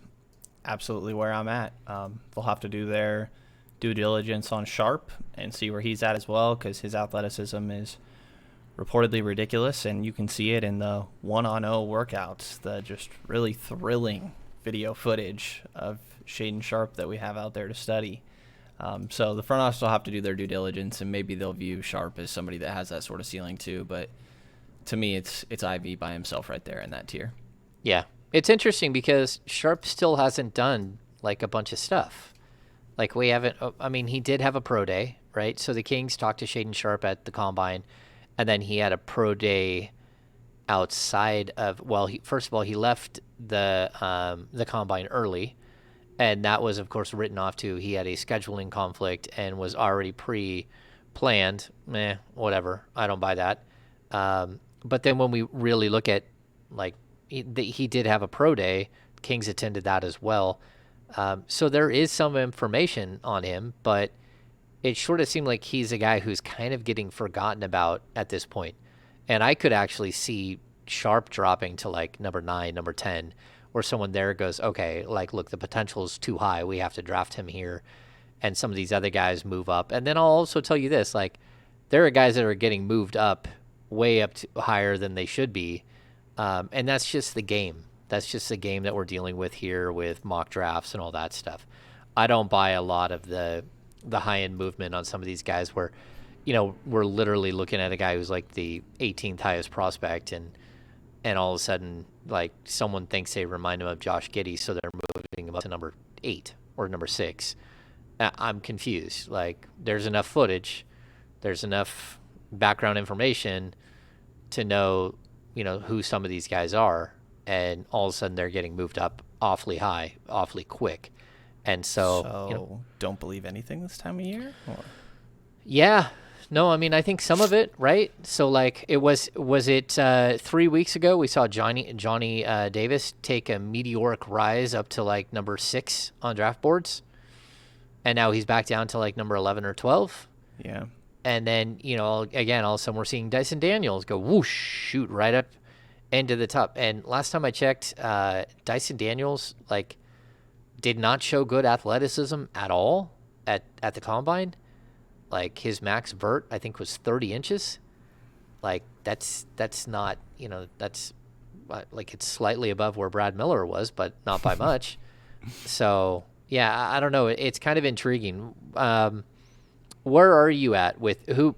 absolutely where I'm at. They'll have to do their due diligence on Sharp and see where he's at as well, because his athleticism is reportedly ridiculous, and you can see it in the 1-on-0 workouts, the just really thrilling video footage of Shaden Sharp that we have out there to study. So the front office will have to do their due diligence, and maybe they'll view Sharp as somebody that has that sort of ceiling too. But to me, it's Ivey by himself right there in that tier. Yeah. It's interesting because Sharp still hasn't done like a bunch of stuff. Like, we haven't, he did have a pro day, right? So the Kings talked to Shaden Sharp at the Combine, and then he had a pro day outside of, first of all, he left the Combine early, and that was, of course, written off to he had a scheduling conflict and was already pre-planned. Whatever. I don't buy that. But then when we really look at, like, he did have a pro day, Kings attended that as well. So there is some information on him, but it sort of seemed like he's a guy who's kind of getting forgotten about at this point. And I could actually see Sharp dropping to like number 9, number 10, where someone there goes, okay, like, look, the potential is too high. We have to draft him here. And some of these other guys move up. And then I'll also tell you this, like, there are guys that are getting moved up way up to higher than they should be. And that's just the game. That's just the game that we're dealing with here with mock drafts and all that stuff. I don't buy a lot of the high-end movement on some of these guys where, we're literally looking at a guy who's like the 18th highest prospect, and all of a sudden, like, someone thinks they remind him of Josh Giddey, so they're moving him up to number 8 or number 6. I'm confused. Like, there's enough footage. There's enough, background information to know, who some of these guys are, and all of a sudden they're getting moved up awfully high, awfully quick. And so, don't believe anything this time of year? Or? Yeah. No, I mean, I think some of it, right? So, like, was it 3 weeks ago we saw Johnny Davis take a meteoric rise up to, like, number 6 on draft boards, and now he's back down to, like, number 11 or 12? Yeah. And then, again, all of a sudden we're seeing Dyson Daniels go whoosh, shoot right up into the top. And last time I checked, Dyson Daniels, like, did not show good athleticism at all at the combine. Like, his max vert, I think, was 30 inches. Like, that's not, that's, like, it's slightly above where Brad Miller was, but not by much. So, yeah, I don't know. It's kind of intriguing. Where are you at with who?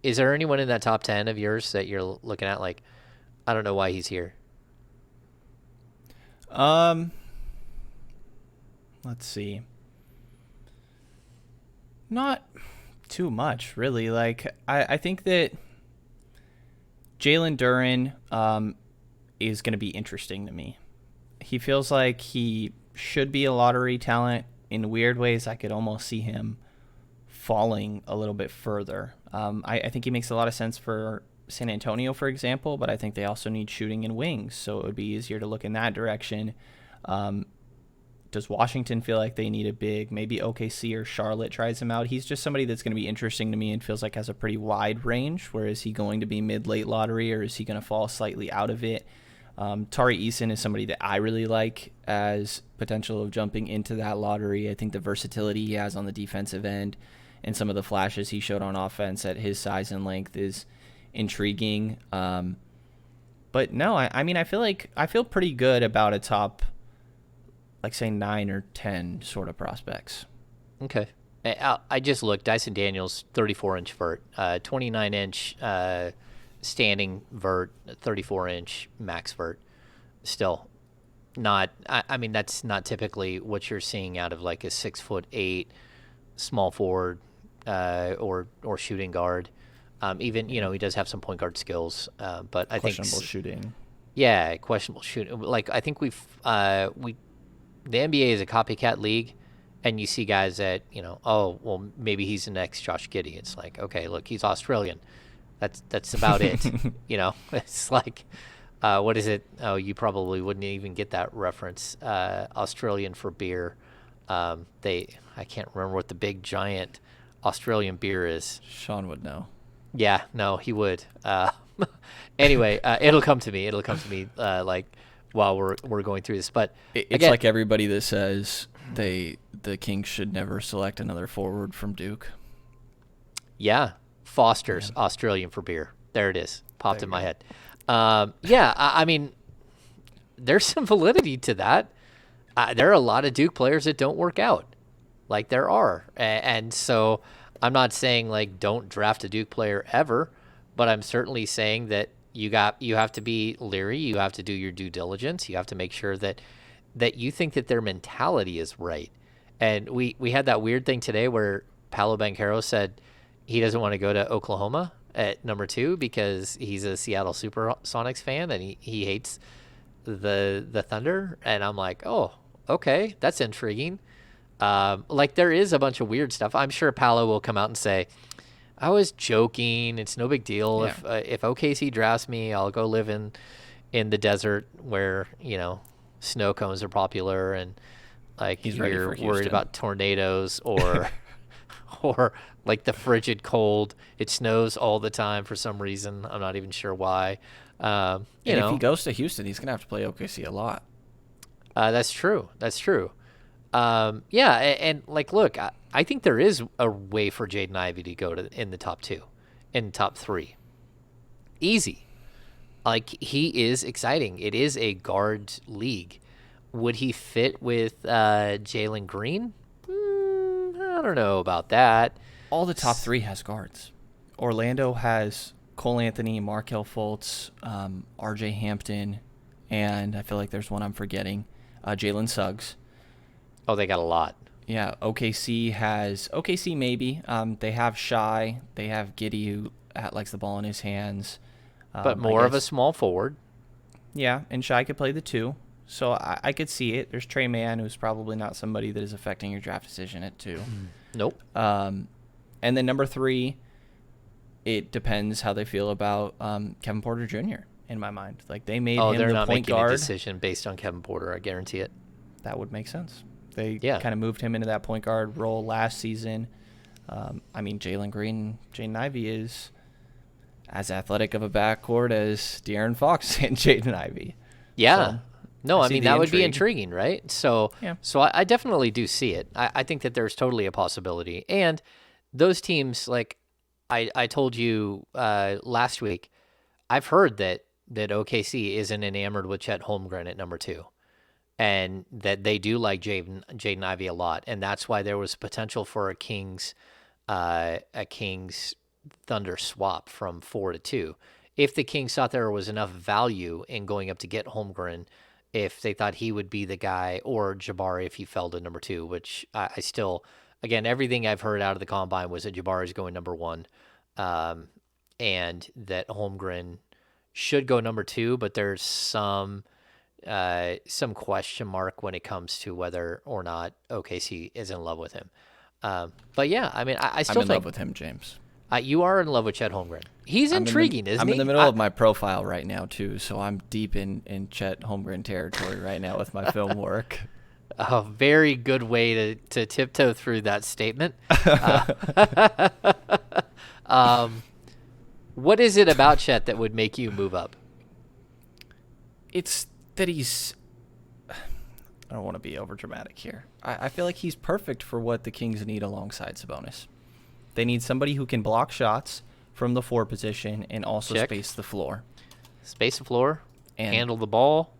Is there anyone in that top 10 of yours that you're looking at? Like, I don't know why he's here. Let's see. Not too much, really. Like, I think that Jalen Duren is going to be interesting to me. He feels like he should be a lottery talent. In weird ways, I could almost see him falling a little bit further. I think he makes a lot of sense for San Antonio, for example, but I think they also need shooting and wings, so it would be easier to look in that direction. Does Washington feel like they need a big? Maybe OKC or Charlotte tries him out. He's just somebody that's going to be interesting to me and feels like has a pretty wide range. Where is he going to be mid-late lottery, or is he going to fall slightly out of it? Tari Eason is somebody that I really like as potential of jumping into that lottery. I think the versatility he has on the defensive end and some of the flashes he showed on offense at his size and length is intriguing. But no, I mean, I feel pretty good about a top, like, say 9 or 10 sort of prospects. Okay. I just looked. Dyson Daniels, 34-inch vert, 29-inch standing vert, 34-inch max vert. Still not. I mean, that's not typically what you're seeing out of, like, a 6'8" small forward or shooting guard. Even, he does have some point guard skills, but I think questionable shooting. Yeah, questionable shooting. Like, I think the NBA is a copycat league, and you see guys that, oh, well, maybe he's the next Josh Giddey. It's like, okay, look, he's Australian. That's about it. It's like, what is it? Oh, you probably wouldn't even get that reference. Australian for beer. I can't remember what the big giant Australian beer is. Sean would know. Yeah, no, he would. Anyway, it'll come to me. Like, while we're going through this. But it's again, like everybody that says the Kings should never select another forward from Duke. Yeah, Foster's Australian for beer. There it is. Popped in my head. I mean, there's some validity to that. There are a lot of Duke players that don't work out. Like, there are. And so I'm not saying, like, don't draft a Duke player ever, but I'm certainly saying that you have to be leery. You have to do your due diligence. You have to make sure that you think that their mentality is right. And we had that weird thing today where Paolo Banchero said he doesn't want to go to Oklahoma at number 2 because he's a Seattle Supersonics fan and he hates the Thunder. And I'm like, oh, okay, that's intriguing. Like, there is a bunch of weird stuff. I'm sure Paolo will come out and say, I was joking. It's no big deal. Yeah. If OKC drafts me, I'll go live in the desert where, snow cones are popular and, like, you're worried about tornadoes or or like the frigid cold. It snows all the time for some reason. I'm not even sure why. If he goes to Houston, he's gonna have to play OKC a lot. That's true. And like, look, I think there is a way for Jaden Ivey to go in the top 2, in top 3. Easy. Like, he is exciting. It is a guard league. Would he fit with Jalen Green? I don't know about that. All the top 3 has guards. Orlando has Cole Anthony, Markelle Fultz, RJ Hampton, and I feel like there's one I'm forgetting, Jalen Suggs. Oh, they got a lot. Yeah, OKC maybe. They have Shai. They have Giddey, who likes the ball in his hands. But more of a small forward. Yeah, and Shai could play the 2. So I could see it. There's Trey Mann, who's probably not somebody that is affecting your draft decision at 2. Nope. And then number 3, it depends how they feel about Kevin Porter Jr. in my mind. Like, they made him they're the not point making guard. a decision based on Kevin Porter. I guarantee it. That would make sense. They Yeah. kind of moved him into that point guard role last season. Jalen Green, Jaden Ivey is as athletic of a backcourt as De'Aaron Fox and Jaden Ivey. Yeah. So, no, I see the that would be intrigue. intriguing, right? So, Yeah. so I definitely do see it. I think that there's totally a possibility. And those teams, like I told you last week, I've heard that OKC isn't enamored with Chet Holmgren at number 2. And that they do like Jaden Ivey a lot. And that's why there was potential for a Kings Thunder swap from 4 to 2. If the Kings thought there was enough value in going up to get Holmgren, if they thought he would be the guy, or Jabari if he fell to number 2, which I still, again, everything I've heard out of the combine was that Jabari is going number 1, and that Holmgren should go number 2, but there's some question mark when it comes to whether or not OKC is in love with him. But yeah, I still I'm in think love with him, James. You are in love with Chet Holmgren. He's intriguing, isn't he? I'm in the middle of my profile right now, too, so I'm deep in Chet Holmgren territory right now with my film work. A very good way to tiptoe through that statement. What is it about Chet that would make you move up? It's that he's... I don't want to be overdramatic here. I feel like he's perfect for what the Kings need alongside Sabonis. They need somebody who can block shots from the 4 position and also space the floor. Space the floor, and handle the ball.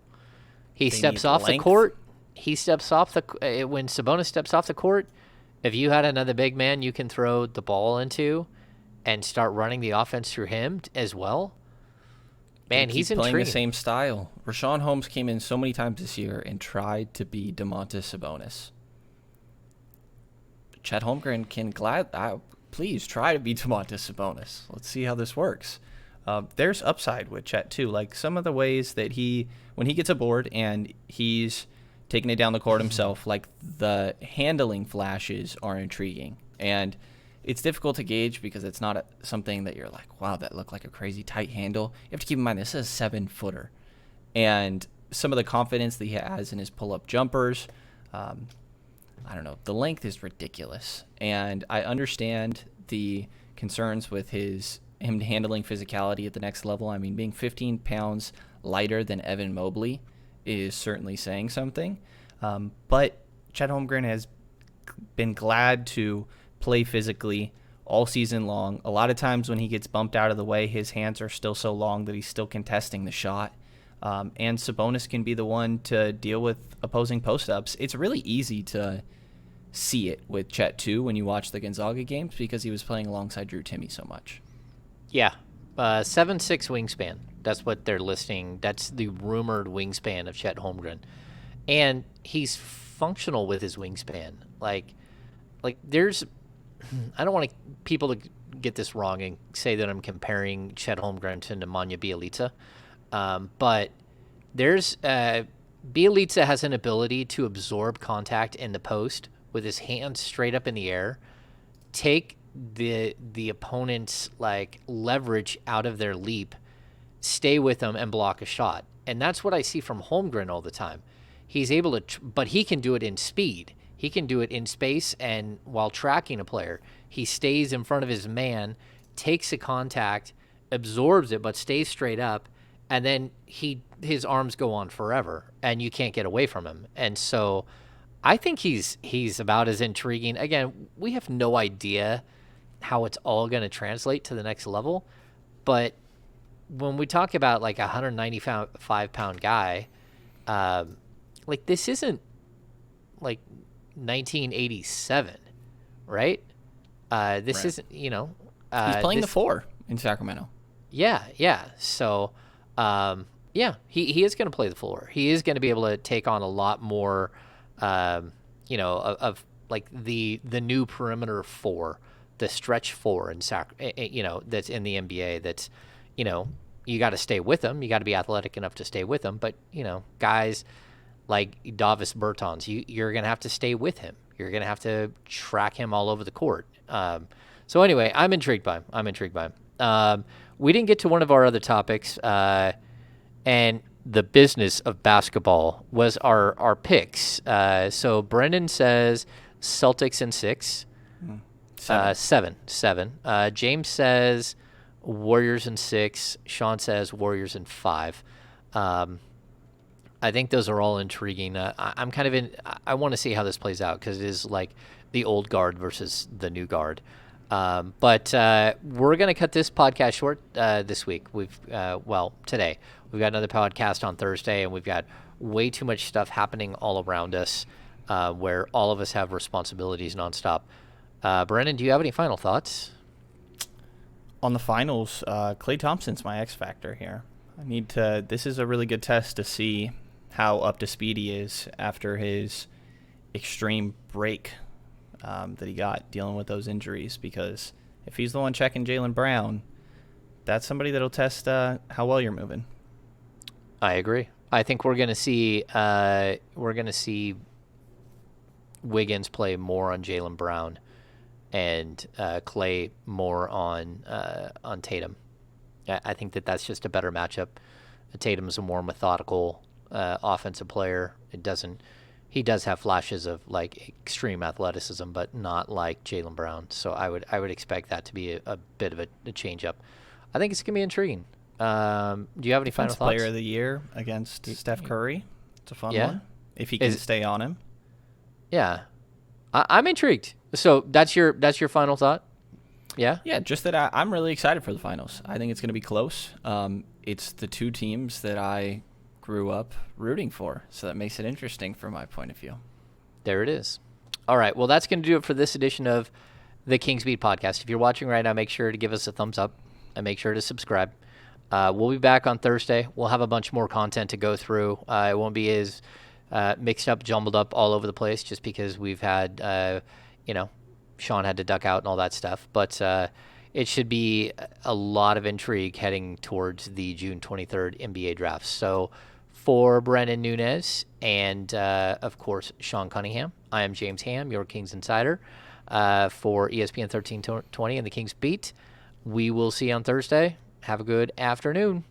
He steps off the court. He steps off when Sabonis steps off the court. If you had another big man you can throw the ball into and start running the offense through him as well. Man, he's playing intriguing. the same style. Rashawn Holmes came in so many times this year and tried to be Domantas Sabonis. Chet Holmgren can please try to be Domantas Sabonis. Let's see how this works. There's upside with Chet too. Like some of the ways that when he gets a board and he's taking it down the court himself, like the handling flashes are intriguing. And it's difficult to gauge because it's not something that you're like, wow, that looked like a crazy tight handle. You have to keep in mind this is a 7-footer. And some of the confidence that he has in his pull-up jumpers, I don't know, the length is ridiculous. And I understand the concerns with him handling physicality at the next level. I mean, being 15 pounds lighter than Evan Mobley is certainly saying something. But Chet Holmgren has been glad to play physically all season long. A lot of times when he gets bumped out of the way, his hands are still so long that he's still contesting the shot. And Sabonis can be the one to deal with opposing post-ups. It's really easy to see it with Chet, too, when you watch the Gonzaga games because he was playing alongside Drew Timme so much. Yeah. 7'6" wingspan. That's what they're listing. That's the rumored wingspan of Chet Holmgren. And he's functional with his wingspan. Like there's... I don't want people to get this wrong and say that I'm comparing Chet Holmgren to Nemanja Bjelica. But there's... Bjelica has an ability to absorb contact in the post with his hands straight up in the air, take the opponent's leverage out of their leap, stay with them and block a shot. And that's what I see from Holmgren all the time. He's able to, but he can do it in speed. He can do it in space, and while tracking a player, he stays in front of his man, takes a contact, absorbs it, but stays straight up, and then his arms go on forever, and you can't get away from him. And so I think he's about as intriguing. Again, we have no idea how it's all going to translate to the next level, but when we talk about a 195-pound guy, this isn't 1987, right? This isn't, he's playing the 4 in Sacramento. Yeah. So, he is going to play the floor. He is going to be able to take on a lot more, of the new perimeter 4 the stretch four in that's in the NBA. That's you got to stay with them. You got to be athletic enough to stay with them. But guys like Davis Bertans, you're gonna have to stay with him. You're gonna have to track him all over the court. So anyway, I'm intrigued by him. We didn't get to one of our other topics, and the business of basketball was our picks. So Brendan says Celtics in 6. Seven. James says Warriors in 6. Sean says Warriors in 5. I think those are all intriguing. I'm kind of I want to see how this plays out because it is like the old guard versus the new guard. But we're going to cut this podcast short this week. Today. We've got another podcast on Thursday, and we've got way too much stuff happening all around us where all of us have responsibilities nonstop. Brendan, do you have any final thoughts? On the finals, Klay Thompson's my X factor here. This is a really good test to see how up to speed he is after his extreme break that he got dealing with those injuries, because if he's the one checking Jaylen Brown, that's somebody that'll test how well you're moving. I agree. I think we're going to see Wiggins play more on Jaylen Brown and Klay more on Tatum. I think that's just a better matchup. Tatum's a more methodical offensive player. He does have flashes of like extreme athleticism, but not like Jaylen Brown. So I would expect that to be a bit of a change up. I think it's gonna be intriguing. Do you have any final thoughts? Player of the year against Steph Curry. It's a fun one if he can stay on him. Yeah, I'm intrigued. So that's your final thought. Yeah? Yeah, just that I'm really excited for the finals. I think it's going to be close. It's the two teams that I grew up rooting for, so that makes it interesting from my point of view. There it is. All right, well, that's going to do it for this edition of the Kings Beat podcast. If you're watching right now, make sure to give us a thumbs up and make sure to subscribe. We'll be back on Thursday. We'll have a bunch more content to go through. It won't be as mixed up, jumbled up all over the place just because we've had, Sean had to duck out and all that stuff. But it should be a lot of intrigue heading towards the June 23rd NBA draft. So for Brenden Nunes and, of course, Sean Cunningham, I am James Ham, your Kings Insider, for ESPN 1320 and the Kings Beat. We will see you on Thursday. Have a good afternoon.